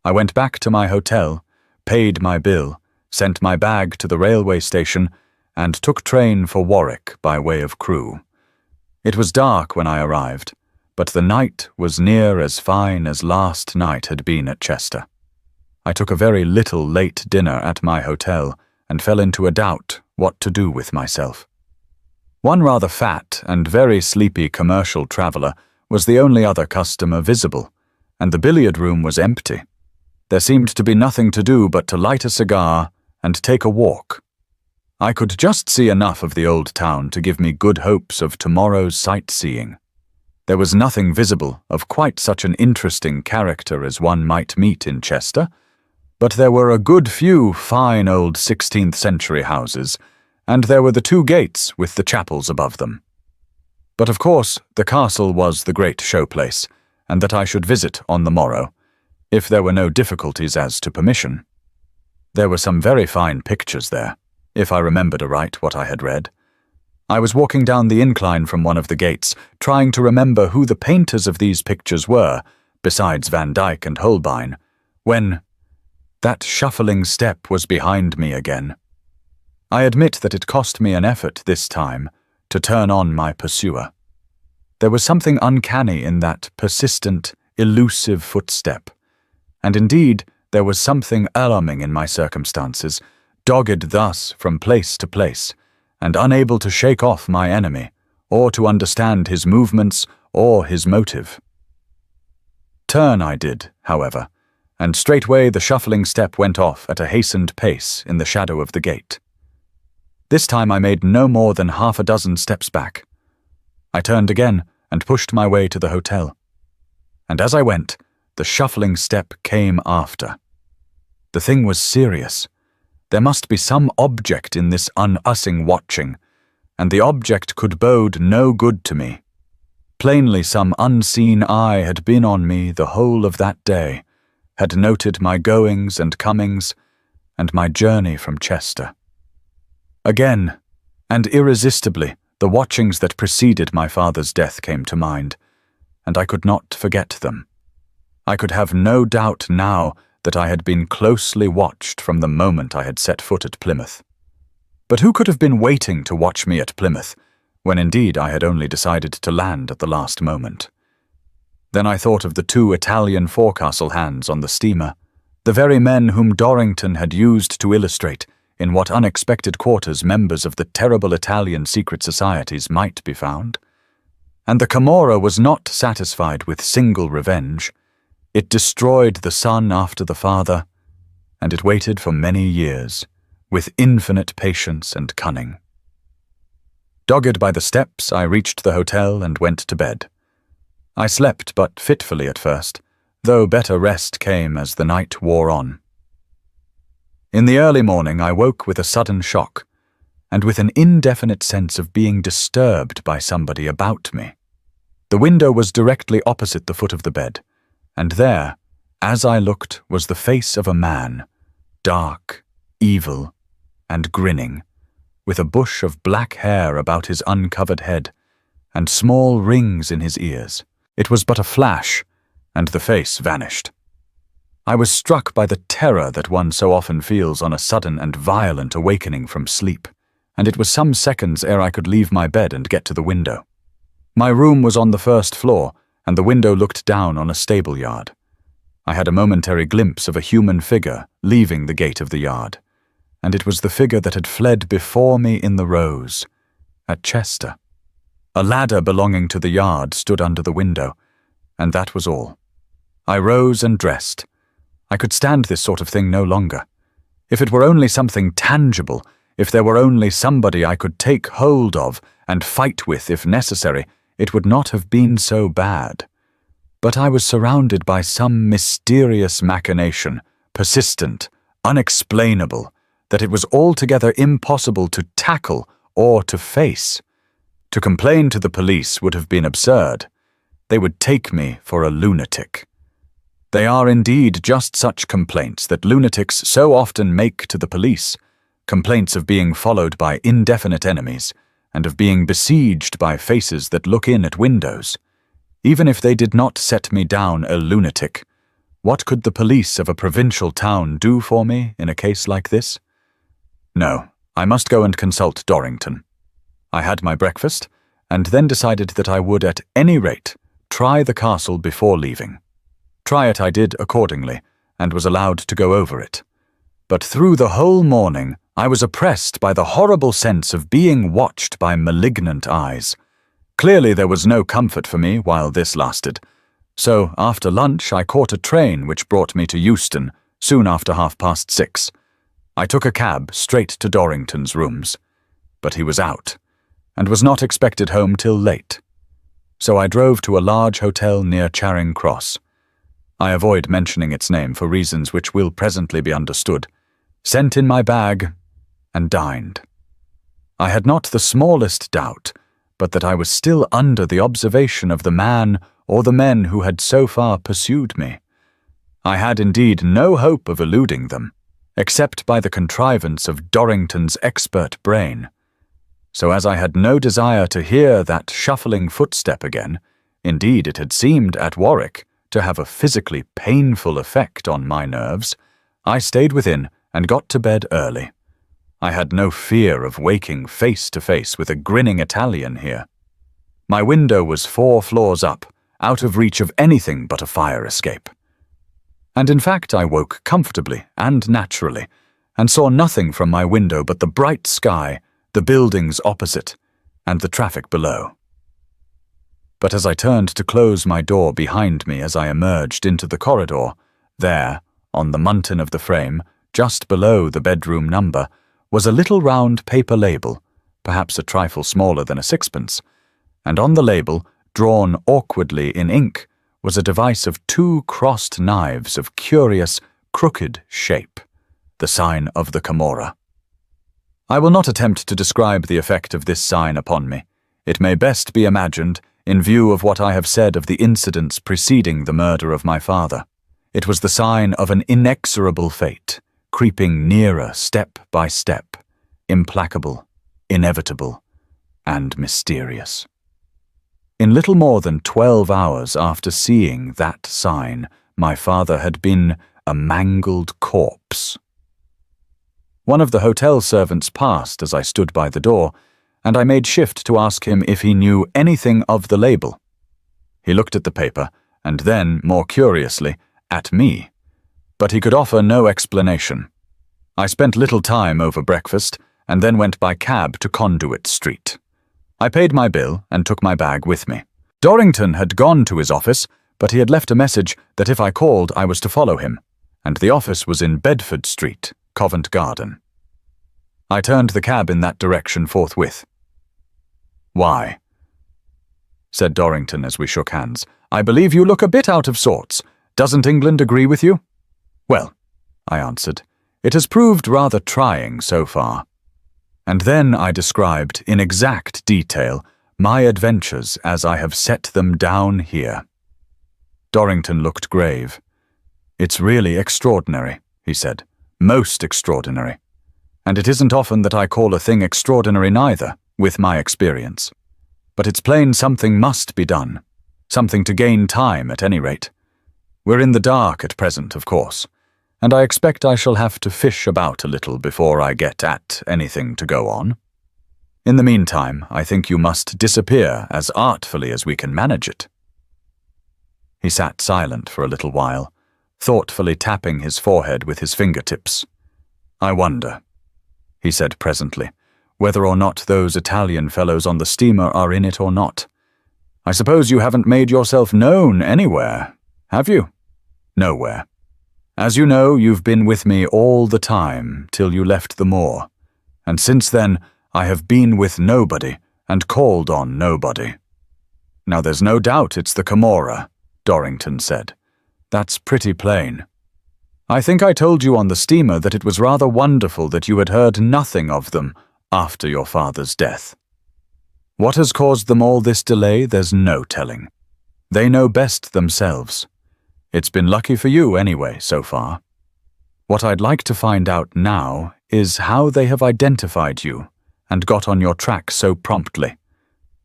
I went back to my hotel, paid my bill, sent my bag to the railway station, and took train for Warwick by way of Crewe. It was dark when I arrived, but the night was near as fine as last night had been at Chester. I took a very little late dinner at my hotel and fell into a doubt what to do with myself. One rather fat and very sleepy commercial traveller was the only other customer visible, and the billiard room was empty. There seemed to be nothing to do but to light a cigar and take a walk. I could just see enough of the old town to give me good hopes of tomorrow's sightseeing. There was nothing visible of quite such an interesting character as one might meet in Chester, but there were a good few fine old 16th century houses, and there were the two gates with the chapels above them. But of course the castle was the great showplace, and that I should visit on the morrow, if there were no difficulties as to permission. There were some very fine pictures there, if I remembered aright what I had read. I was walking down the incline from one of the gates, trying to remember who the painters of these pictures were, besides Van Dyck and Holbein, when that shuffling step was behind me again. I admit that it cost me an effort this time to turn on my pursuer. There was something uncanny in that persistent, elusive footstep, and indeed there was something alarming in my circumstances, dogged thus from place to place, and unable to shake off my enemy, or to understand his movements or his motive. turn I did, however, and straightway the shuffling step went off at a hastened pace in the shadow of the gate. This time I made no more than 6 steps back. I turned again and pushed my way to the hotel. And as I went, the shuffling step came after. The thing was serious. There must be some object in this unussing watching, and the object could bode no good to me. Plainly some unseen eye had been on me the whole of that day, had noted my goings and comings, and my journey from Chester. Again, and irresistibly, the watchings that preceded my father's death came to mind, and I could not forget them. I could have no doubt now that I had been closely watched from the moment I had set foot at Plymouth. But who could have been waiting to watch me at Plymouth, when indeed I had only decided to land at the last moment? Then I thought of the 2 Italian forecastle hands on the steamer, the very men whom Dorrington had used to illustrate in what unexpected quarters members of the terrible Italian secret societies might be found. And the Camorra was not satisfied with single revenge. It destroyed the son after the father, and it waited for many years, with infinite patience and cunning. Dogged by the steps, I reached the hotel and went to bed. I slept but fitfully at first, though better rest came as the night wore on. In the early morning I woke with a sudden shock, and with an indefinite sense of being disturbed by somebody about me. The window was directly opposite the foot of the bed, and there, as I looked, was the face of a man, dark, evil, and grinning, with a bush of black hair about his uncovered head, and small rings in his ears. It was but a flash, and the face vanished. I was struck by the terror that one so often feels on a sudden and violent awakening from sleep, and it was some seconds ere I could leave my bed and get to the window. My room was on the 1st floor, and the window looked down on a stable yard. I had a momentary glimpse of a human figure leaving the gate of the yard, and it was the figure that had fled before me in the Rose, at Chester. A ladder belonging to the yard stood under the window, and that was all. I rose and dressed. I could stand this sort of thing no longer. If it were only something tangible, if there were only somebody I could take hold of and fight with if necessary, it would not have been so bad. But I was surrounded by some mysterious machination, persistent, unexplainable, that it was altogether impossible to tackle or to face. To complain to the police would have been absurd. They would take me for a lunatic. They are indeed just such complaints that lunatics so often make to the police, complaints of being followed by indefinite enemies, and of being besieged by faces that look in at windows. Even if they did not set me down a lunatic, what could the police of a provincial town do for me in a case like this? No, I must go and consult Dorrington. I had my breakfast, and then decided that I would at any rate try the castle before leaving. Try it I did accordingly, and was allowed to go over it. But through the whole morning I was oppressed by the horrible sense of being watched by malignant eyes. Clearly there was no comfort for me while this lasted, so after lunch I caught a train which brought me to Euston soon after 6:30. I took a cab straight to Dorrington's rooms, but he was out, and was not expected home till late. So I drove to a large hotel near Charing Cross. I avoid mentioning its name for reasons which will presently be understood, sent in my bag, and dined. I had not the smallest doubt but that I was still under the observation of the man or the men who had so far pursued me. I had indeed no hope of eluding them, except by the contrivance of Dorrington's expert brain. So as I had no desire to hear that shuffling footstep again, indeed it had seemed at Warwick to have a physically painful effect on my nerves, I stayed within and got to bed early. I had no fear of waking face to face with a grinning Italian here. My window was 4 floors up, out of reach of anything but a fire escape. And in fact I woke comfortably and naturally, and saw nothing from my window but the bright sky, the buildings opposite, and the traffic below. but as I turned to close my door behind me as I emerged into the corridor, there, on the muntin of the frame, just below the bedroom number, was a little round paper label, perhaps a trifle smaller than a sixpence, and on the label, drawn awkwardly in ink, was a device of two crossed knives of curious, crooked shape, the sign of the Camorra. I will not attempt to describe the effect of this sign upon me. It may best be imagined in view of what I have said of the incidents preceding the murder of my father. It was the sign of an inexorable fate, creeping nearer step by step, implacable, inevitable, and mysterious. In little more than 12 hours after seeing that sign, my father had been a mangled corpse. One of the hotel servants passed as I stood by the door, and I made shift to ask him if he knew anything of the label. He looked at the paper, and then, more curiously, at me, but he could offer no explanation. I spent little time over breakfast, and then went by cab to Conduit Street. I paid my bill and took my bag with me. Dorrington had gone to his office, but he had left a message that if I called I was to follow him, and the office was in Bedford Street, Covent Garden. I turned the cab in that direction forthwith. "Why?" said Dorrington as we shook hands. "I believe you look a bit out of sorts. Doesn't England agree with you?" "Well," I answered, "it has proved rather trying so far." And then I described, in exact detail, my adventures as I have set them down here. Dorrington looked grave. "It's really extraordinary," he said. "Most extraordinary. And it isn't often that I call a thing extraordinary neither, with my experience. But it's plain something must be done. Something to gain time, at any rate. We're in the dark at present, of course, and I expect I shall have to fish about a little before I get at anything to go on. In the meantime, I think you must disappear as artfully as we can manage it." He sat silent for a little while, thoughtfully tapping his forehead with his fingertips. "I wonder," he said presently, "whether or not those Italian fellows on the steamer are in it or not. I suppose you haven't made yourself known anywhere, have you?" "Nowhere. As you know, you've been with me all the time till you left the moor, and since then I have been with nobody and called on nobody." "Now there's no doubt it's the Camorra," Dorrington said. "That's pretty plain. I think I told you on the steamer that it was rather wonderful that you had heard nothing of them after your father's death. What has caused them all this delay, there's no telling. They know best themselves. It's been lucky for you anyway, so far. What I'd like to find out now is how they have identified you and got on your track so promptly.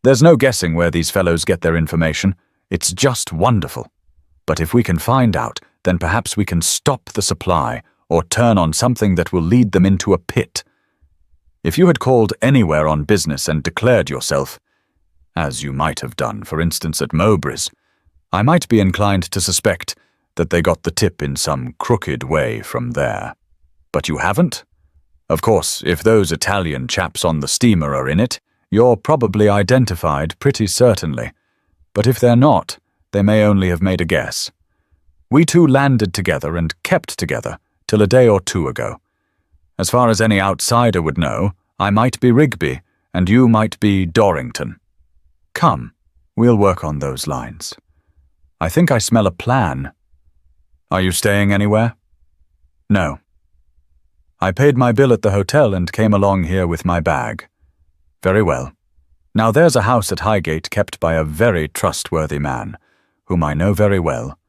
There's no guessing where these fellows get their information. It's just wonderful. But if we can find out, then perhaps we can stop the supply or turn on something that will lead them into a pit. If you had called anywhere on business and declared yourself, as you might have done, for instance, at Mowbray's, I might be inclined to suspect that they got the tip in some crooked way from there. But you haven't? Of course, if those Italian chaps on the steamer are in it, you're probably identified pretty certainly. But if they're not, they may only have made a guess. We two landed together and kept together till a day or two ago. As far as any outsider would know, I might be Rigby, and you might be Dorrington. Come, we'll work on those lines. I think I smell a plan. Are you staying anywhere? No. I paid my bill at the hotel and came along here with my bag. Very well. Now there's a house at Highgate kept by a very trustworthy man, whom I know very well,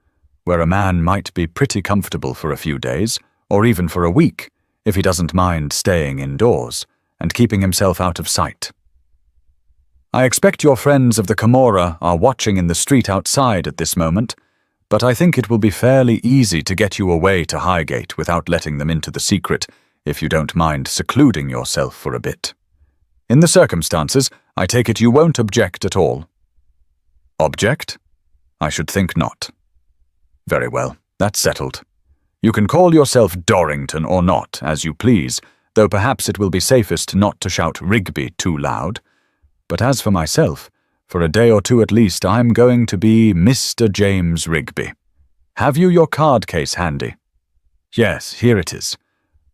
where a man might be pretty comfortable for a few days, or even for a week, if he doesn't mind staying indoors and keeping himself out of sight. I expect your friends of the Camorra are watching in the street outside at this moment, but I think it will be fairly easy to get you away to Highgate without letting them into the secret, if you don't mind secluding yourself for a bit. In the circumstances, I take it you won't object at all. Object? I should think not. Very well, that's settled. You can call yourself Dorrington or not, as you please, though perhaps it will be safest not to shout Rigby too loud. But as for myself, For a day or two at least, I'm going to be Mr. James Rigby. Have you your card case handy? Yes, here it is.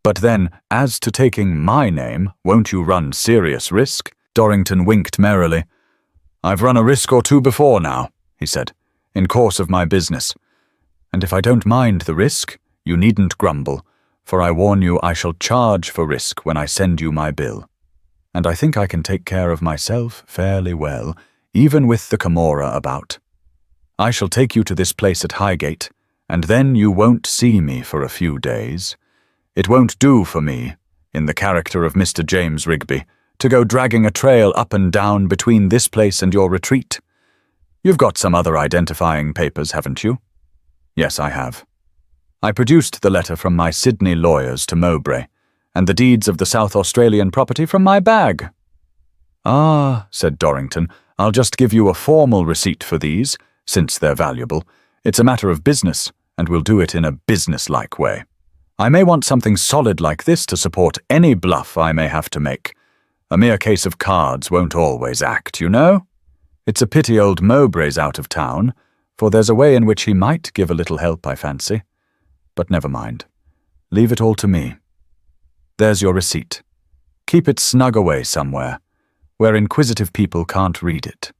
But then, as to taking my name, won't you run serious risk? Dorrington winked merrily. I've run a risk or two before now, he said, in course of my business. And if I don't mind the risk, you needn't grumble, for I warn you I shall charge for risk when I send you my bill. And I think I can take care of myself fairly well, even with the Camorra about. I shall take you to this place at Highgate, and then you won't see me for a few days. It won't do for me, in the character of Mr. James Rigby, to go dragging a trail up and down between this place and your retreat. You've got some other identifying papers, haven't you? Yes, I have. I produced the letter from my Sydney lawyers to Mowbray, and the deeds of the South Australian property from my bag. Ah, said Dorrington, I'll just give you a formal receipt for these, since they're valuable. It's a matter of business, and we'll do it in a business-like way. I may want something solid like this to support any bluff I may have to make. A mere case of cards won't always act, you know? It's a pity old Mowbray's out of town, for there's a way in which he might give a little help, I fancy. But never mind. Leave it all to me. There's your receipt. Keep it snug away somewhere, where inquisitive people can't read it.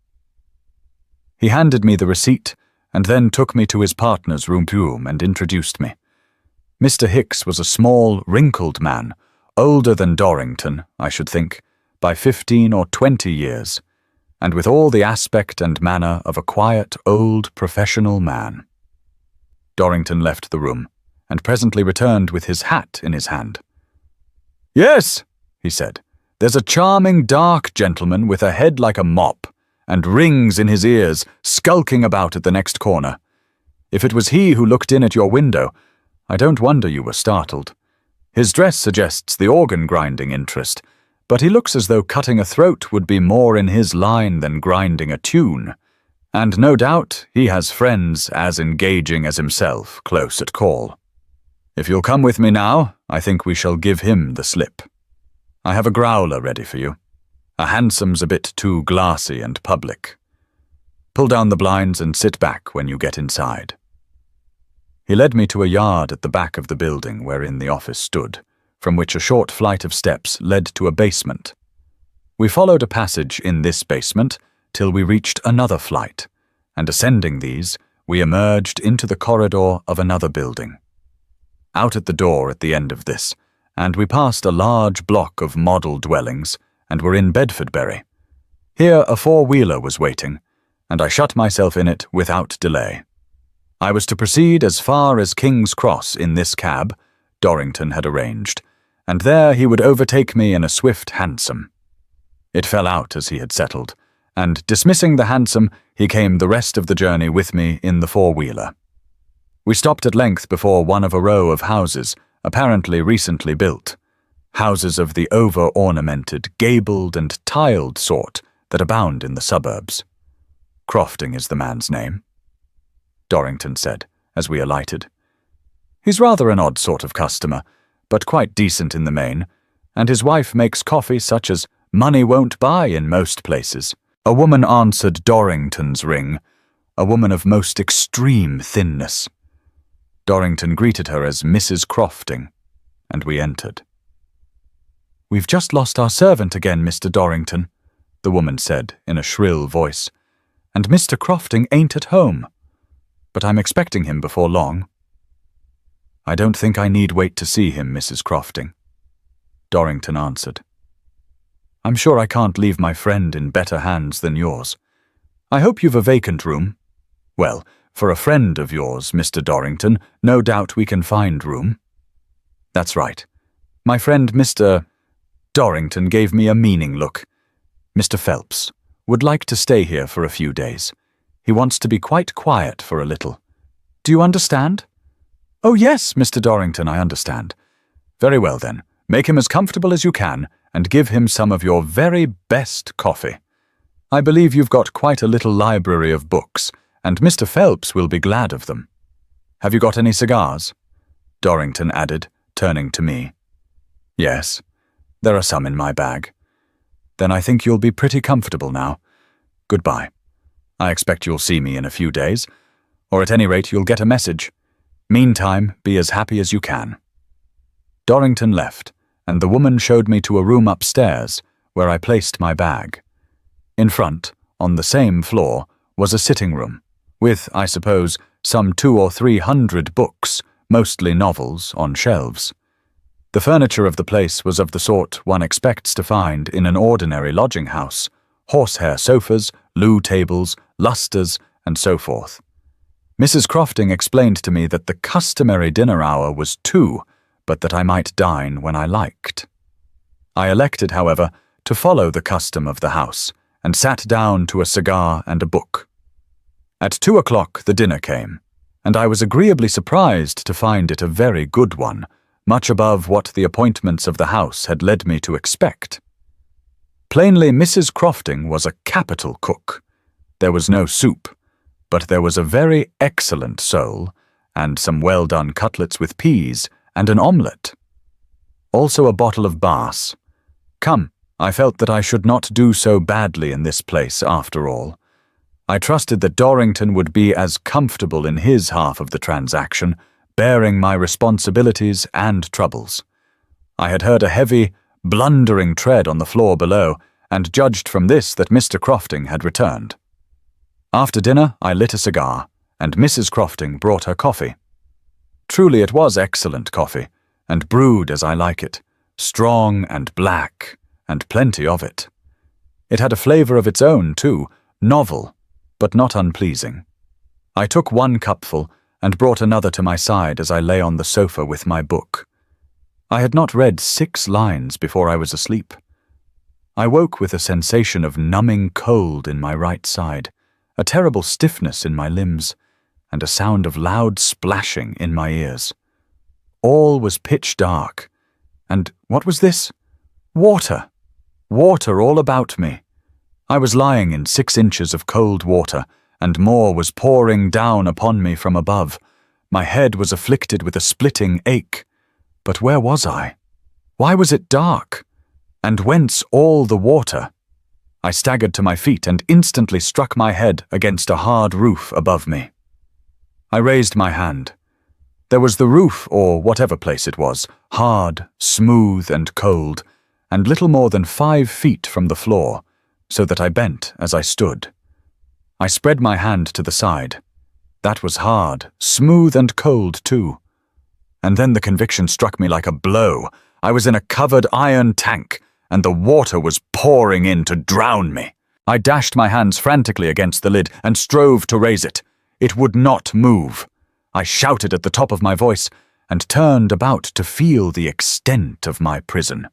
He handed me the receipt, and then took me to his partner's room and introduced me. Mr. Hicks was a small, wrinkled man, older than Dorrington, I should think, by 15 or 20 years, and with all the aspect and manner of a quiet, old, professional man. Dorrington left the room, and presently returned with his hat in his hand. Yes, he said, there's a charming, dark gentleman with a head like a mop, and rings in his ears, skulking about at the next corner. If it was he who looked in at your window, I don't wonder you were startled. His dress suggests the organ-grinding interest, but he looks as though cutting a throat would be more in his line than grinding a tune, and no doubt he has friends as engaging as himself close at call. If you'll come with me now, I think we shall give him the slip. I have a growler ready for you. A hansom's a bit too glassy and public. Pull down the blinds and sit back when you get inside. He led me to a yard at the back of the building wherein the office stood, from which a short flight of steps led to a basement. We followed a passage in this basement till we reached another flight, and ascending these, we emerged into the corridor of another building. Out at the door at the end of this, and we passed a large block of model dwellings, and were in Bedfordbury. Here a four-wheeler was waiting, and I shut myself in it without delay. I was to proceed as far as King's Cross in this cab Dorrington had arranged, and there he would overtake me in a swift hansom. It fell out as he had settled, and dismissing the hansom, he came the rest of the journey with me in the four-wheeler. We stopped at length before one of a row of houses, apparently recently built, houses of the over-ornamented, gabled and tiled sort that abound in the suburbs. Crofting is the man's name, Dorrington said, as we alighted. He's rather an odd sort of customer, but quite decent in the main, and his wife makes coffee such as money won't buy in most places. A woman answered Dorrington's ring, a woman of most extreme thinness. Dorrington greeted her as Mrs. Crofting, and we entered. "We've just lost our servant again, Mr. Dorrington," the woman said in a shrill voice, "and Mr. Crofting ain't at home. But I'm expecting him before long." "I don't think I need wait to see him, Mrs. Crofting," Dorrington answered. "I'm sure I can't leave my friend in better hands than yours. I hope you've a vacant room. Well, for a friend of yours, Mr. Dorrington, no doubt we can find room." "That's right. My friend Mr. Dorrington gave me a meaning look. Mr. Phelps would like to stay here for a few days. He wants to be quite quiet for a little. Do you understand?" "Oh yes, Mr. Dorrington, I understand." "Very well then. Make him as comfortable as you can, and give him some of your very best coffee. I believe you've got quite a little library of books, and Mr. Phelps will be glad of them. Have you got any cigars?" Dorrington added, turning to me. "Yes, there are some in my bag." "Then I think you'll be pretty comfortable now. Goodbye. I expect you'll see me in a few days, or at any rate you'll get a message. Meantime, be as happy as you can." Dorrington left, and the woman showed me to a room upstairs, where I placed my bag. In front, on the same floor, was a sitting room, with, I suppose, some 200 or 300 books, mostly novels, on shelves. The furniture of the place was of the sort one expects to find in an ordinary lodging house: horsehair sofas, loo tables, lustres, and so forth. Mrs. Crofting explained to me that the customary dinner hour was 2, but that I might dine when I liked. I elected, however, to follow the custom of the house, and sat down to a cigar and a book. At 2 o'clock the dinner came, and I was agreeably surprised to find it a very good one, much above what the appointments of the house had led me to expect. Plainly, Mrs. Crofting was a capital cook. There was no soup, but there was a very excellent sole, and some well-done cutlets with peas, and an omelette. Also a bottle of Bass. Come, I felt that I should not do so badly in this place after all. I trusted that Dorrington would be as comfortable in his half of the transaction, bearing my responsibilities and troubles. I had heard a heavy, blundering tread on the floor below, and judged from this that Mr. Crofting had returned. After dinner, I lit a cigar, and Mrs. Crofting brought her coffee. Truly it was excellent coffee, and brewed as I like it, strong and black, and plenty of it. It had a flavour of its own, too, novel, but not unpleasing. I took one cupful, and brought another to my side as I lay on the sofa with my book. I had not read 6 lines before I was asleep. I woke with a sensation of numbing cold in my right side, a terrible stiffness in my limbs, and a sound of loud splashing in my ears. All was pitch dark, and what was this? Water! Water all about me. I was lying in 6 inches of cold water, and more was pouring down upon me from above. My head was afflicted with a splitting ache. But where was I? Why was it dark? And whence all the water? I staggered to my feet and instantly struck my head against a hard roof above me. I raised my hand. There was the roof, or whatever place it was, hard, smooth, and cold, and little more than 5 feet from the floor, so that I bent as I stood. I spread my hand to the side. That was hard, smooth, and cold too. And then the conviction struck me like a blow. I was in a covered iron tank, and the water was pouring in to drown me. I dashed my hands frantically against the lid and strove to raise it. It would not move. I shouted at the top of my voice and turned about to feel the extent of my prison.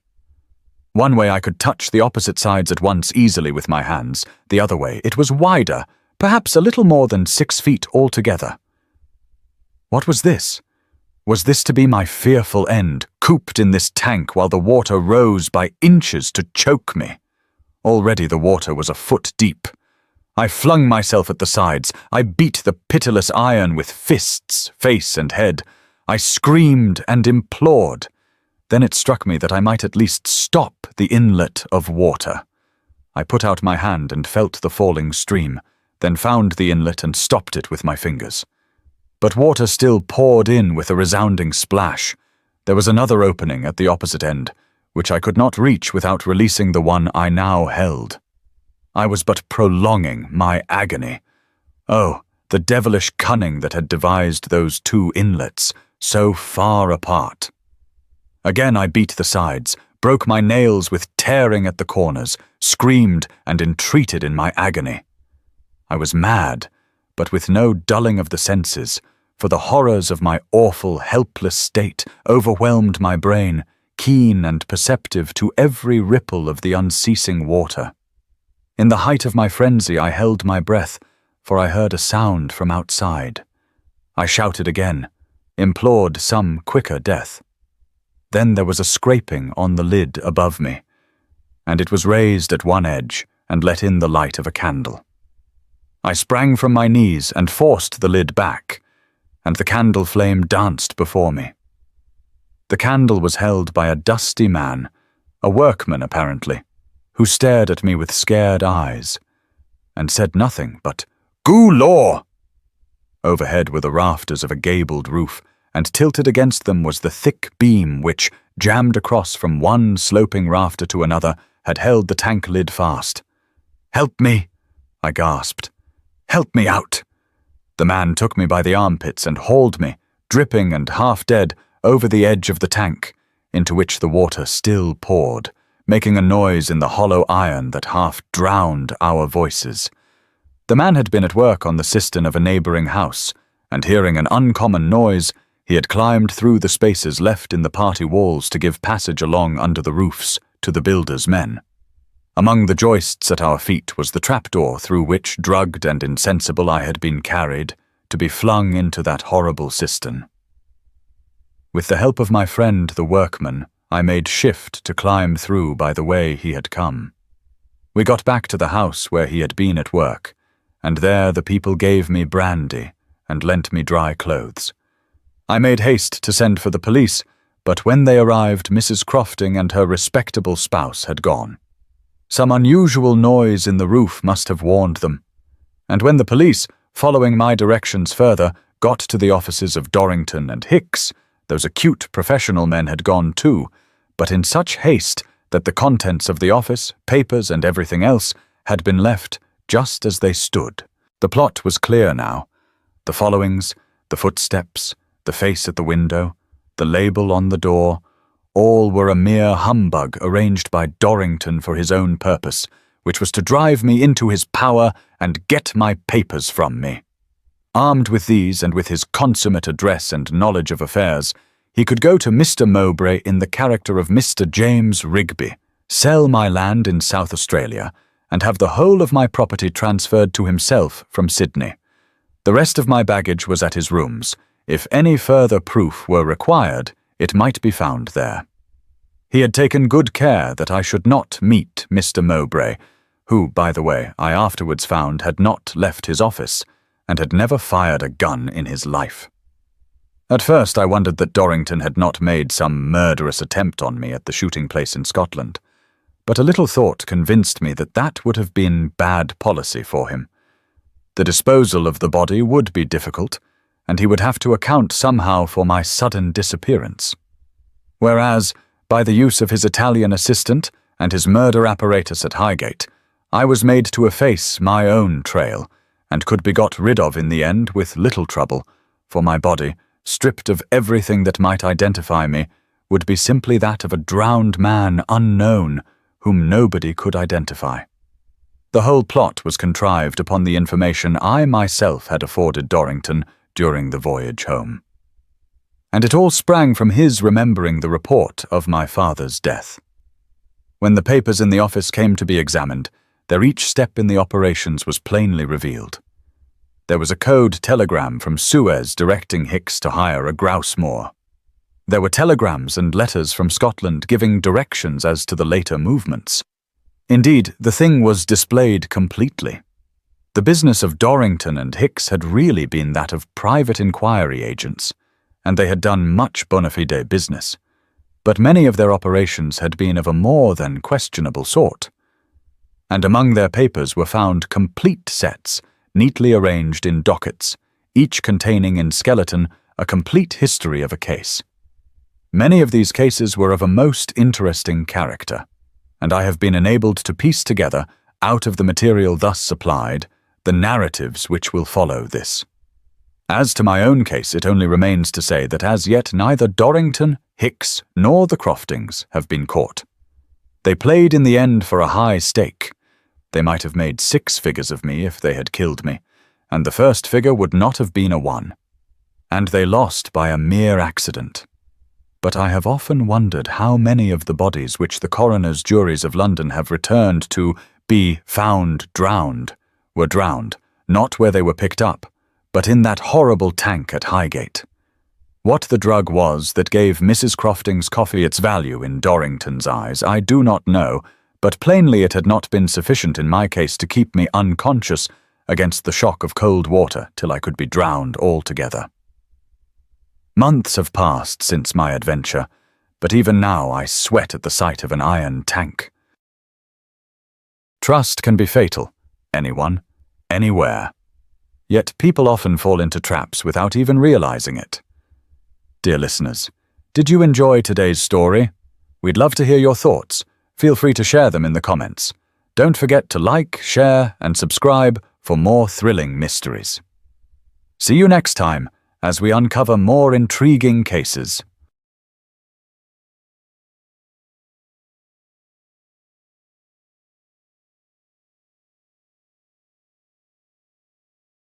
One way I could touch the opposite sides at once easily with my hands. The other way it was wider, perhaps a little more than 6 feet altogether. What was this? Was this to be my fearful end, cooped in this tank while the water rose by inches to choke me? Already the water was a foot deep. I flung myself at the sides. I beat the pitiless iron with fists, face and head. I screamed and implored. Then it struck me that I might at least stop the inlet of water. I put out my hand and felt the falling stream, then found the inlet and stopped it with my fingers. But water still poured in with a resounding splash. There was another opening at the opposite end, which I could not reach without releasing the one I now held. I was but prolonging my agony. Oh, the devilish cunning that had devised those 2 inlets, so far apart. Again I beat the sides, broke my nails with tearing at the corners, screamed and entreated in my agony. I was mad, but with no dulling of the senses, for the horrors of my awful, helpless state overwhelmed my brain, keen and perceptive to every ripple of the unceasing water. In the height of my frenzy I held my breath, for I heard a sound from outside. I shouted again, implored some quicker death. Then there was a scraping on the lid above me, and it was raised at one edge and let in the light of a candle. I sprang from my knees and forced the lid back, and the candle flame danced before me. The candle was held by a dusty man, a workman apparently, who stared at me with scared eyes, and said nothing but, "Goo law!" Overhead were the rafters of a gabled roof, and tilted against them was the thick beam which, jammed across from one sloping rafter to another, had held the tank lid fast. "Help me!" I gasped. "Help me out!" The man took me by the armpits and hauled me, dripping and half dead, over the edge of the tank, into which the water still poured, making a noise in the hollow iron that half drowned our voices. The man had been at work on the cistern of a neighbouring house, and hearing an uncommon noise, he had climbed through the spaces left in the party walls to give passage along under the roofs to the builders' men. Among the joists at our feet was the trapdoor through which, drugged and insensible, I had been carried, to be flung into that horrible cistern. With the help of my friend the workman, I made shift to climb through by the way he had come. We got back to the house where he had been at work, and there the people gave me brandy and lent me dry clothes. I made haste to send for the police, but when they arrived, Mrs. Crofting and her respectable spouse had gone. Some unusual noise in the roof must have warned them, and when the police, following my directions further, got to the offices of Dorrington and Hicks, those acute professional men had gone too, but in such haste that the contents of the office, papers, and everything else had been left just as they stood. The plot was clear now. The followings, the footsteps, the face at the window, the label on the door, all were a mere humbug arranged by Dorrington for his own purpose, which was to drive me into his power and get my papers from me. Armed with these and with his consummate address and knowledge of affairs, he could go to Mr. Mowbray in the character of Mr. James Rigby, sell my land in South Australia, and have the whole of my property transferred to himself from Sydney. The rest of my baggage was at his rooms. If any further proof were required, it might be found there. He had taken good care that I should not meet Mr. Mowbray, who, by the way, I afterwards found had not left his office, and had never fired a gun in his life. At first I wondered that Dorrington had not made some murderous attempt on me at the shooting place in Scotland, but a little thought convinced me that that would have been bad policy for him. The disposal of the body would be difficult, and he would have to account somehow for my sudden disappearance. Whereas, by the use of his Italian assistant and his murder apparatus at Highgate, I was made to efface my own trail, and could be got rid of in the end with little trouble, for my body, stripped of everything that might identify me, would be simply that of a drowned man unknown, whom nobody could identify. The whole plot was contrived upon the information I myself had afforded Dorrington during the voyage home. And it all sprang from his remembering the report of my father's death. When the papers in the office came to be examined, their each step in the operations was plainly revealed. There was a code telegram from Suez directing Hicks to hire a grouse moor. There were telegrams and letters from Scotland giving directions as to the later movements. Indeed, the thing was displayed completely. The business of Dorrington and Hicks had really been that of private inquiry agents, and they had done much bona fide business. But many of their operations had been of a more than questionable sort. And among their papers were found complete sets, neatly arranged in dockets, each containing in skeleton a complete history of a case. Many of these cases were of a most interesting character, and I have been enabled to piece together, out of the material thus supplied, the narratives which will follow this. As to my own case, it only remains to say that as yet neither Dorrington, Hicks, nor the Croftings have been caught. They played in the end for a high stake. They might have made 6 figures of me if they had killed me, and the first figure would not have been a 1. And they lost by a mere accident. But I have often wondered how many of the bodies which the coroner's juries of London have returned to be found drowned were drowned, not where they were picked up, but in that horrible tank at Highgate. What the drug was that gave Mrs. Crofting's coffee its value in Dorrington's eyes, I do not know, but plainly it had not been sufficient in my case to keep me unconscious against the shock of cold water till I could be drowned altogether. Months have passed since my adventure, but even now I sweat at the sight of an iron tank. Trust can be fatal. Anyone, anywhere. Yet people often fall into traps without even realizing it. Dear listeners, did you enjoy today's story? We'd love to hear your thoughts. Feel free to share them in the comments. Don't forget to like, share, and subscribe for more thrilling mysteries. See you next time as we uncover more intriguing cases.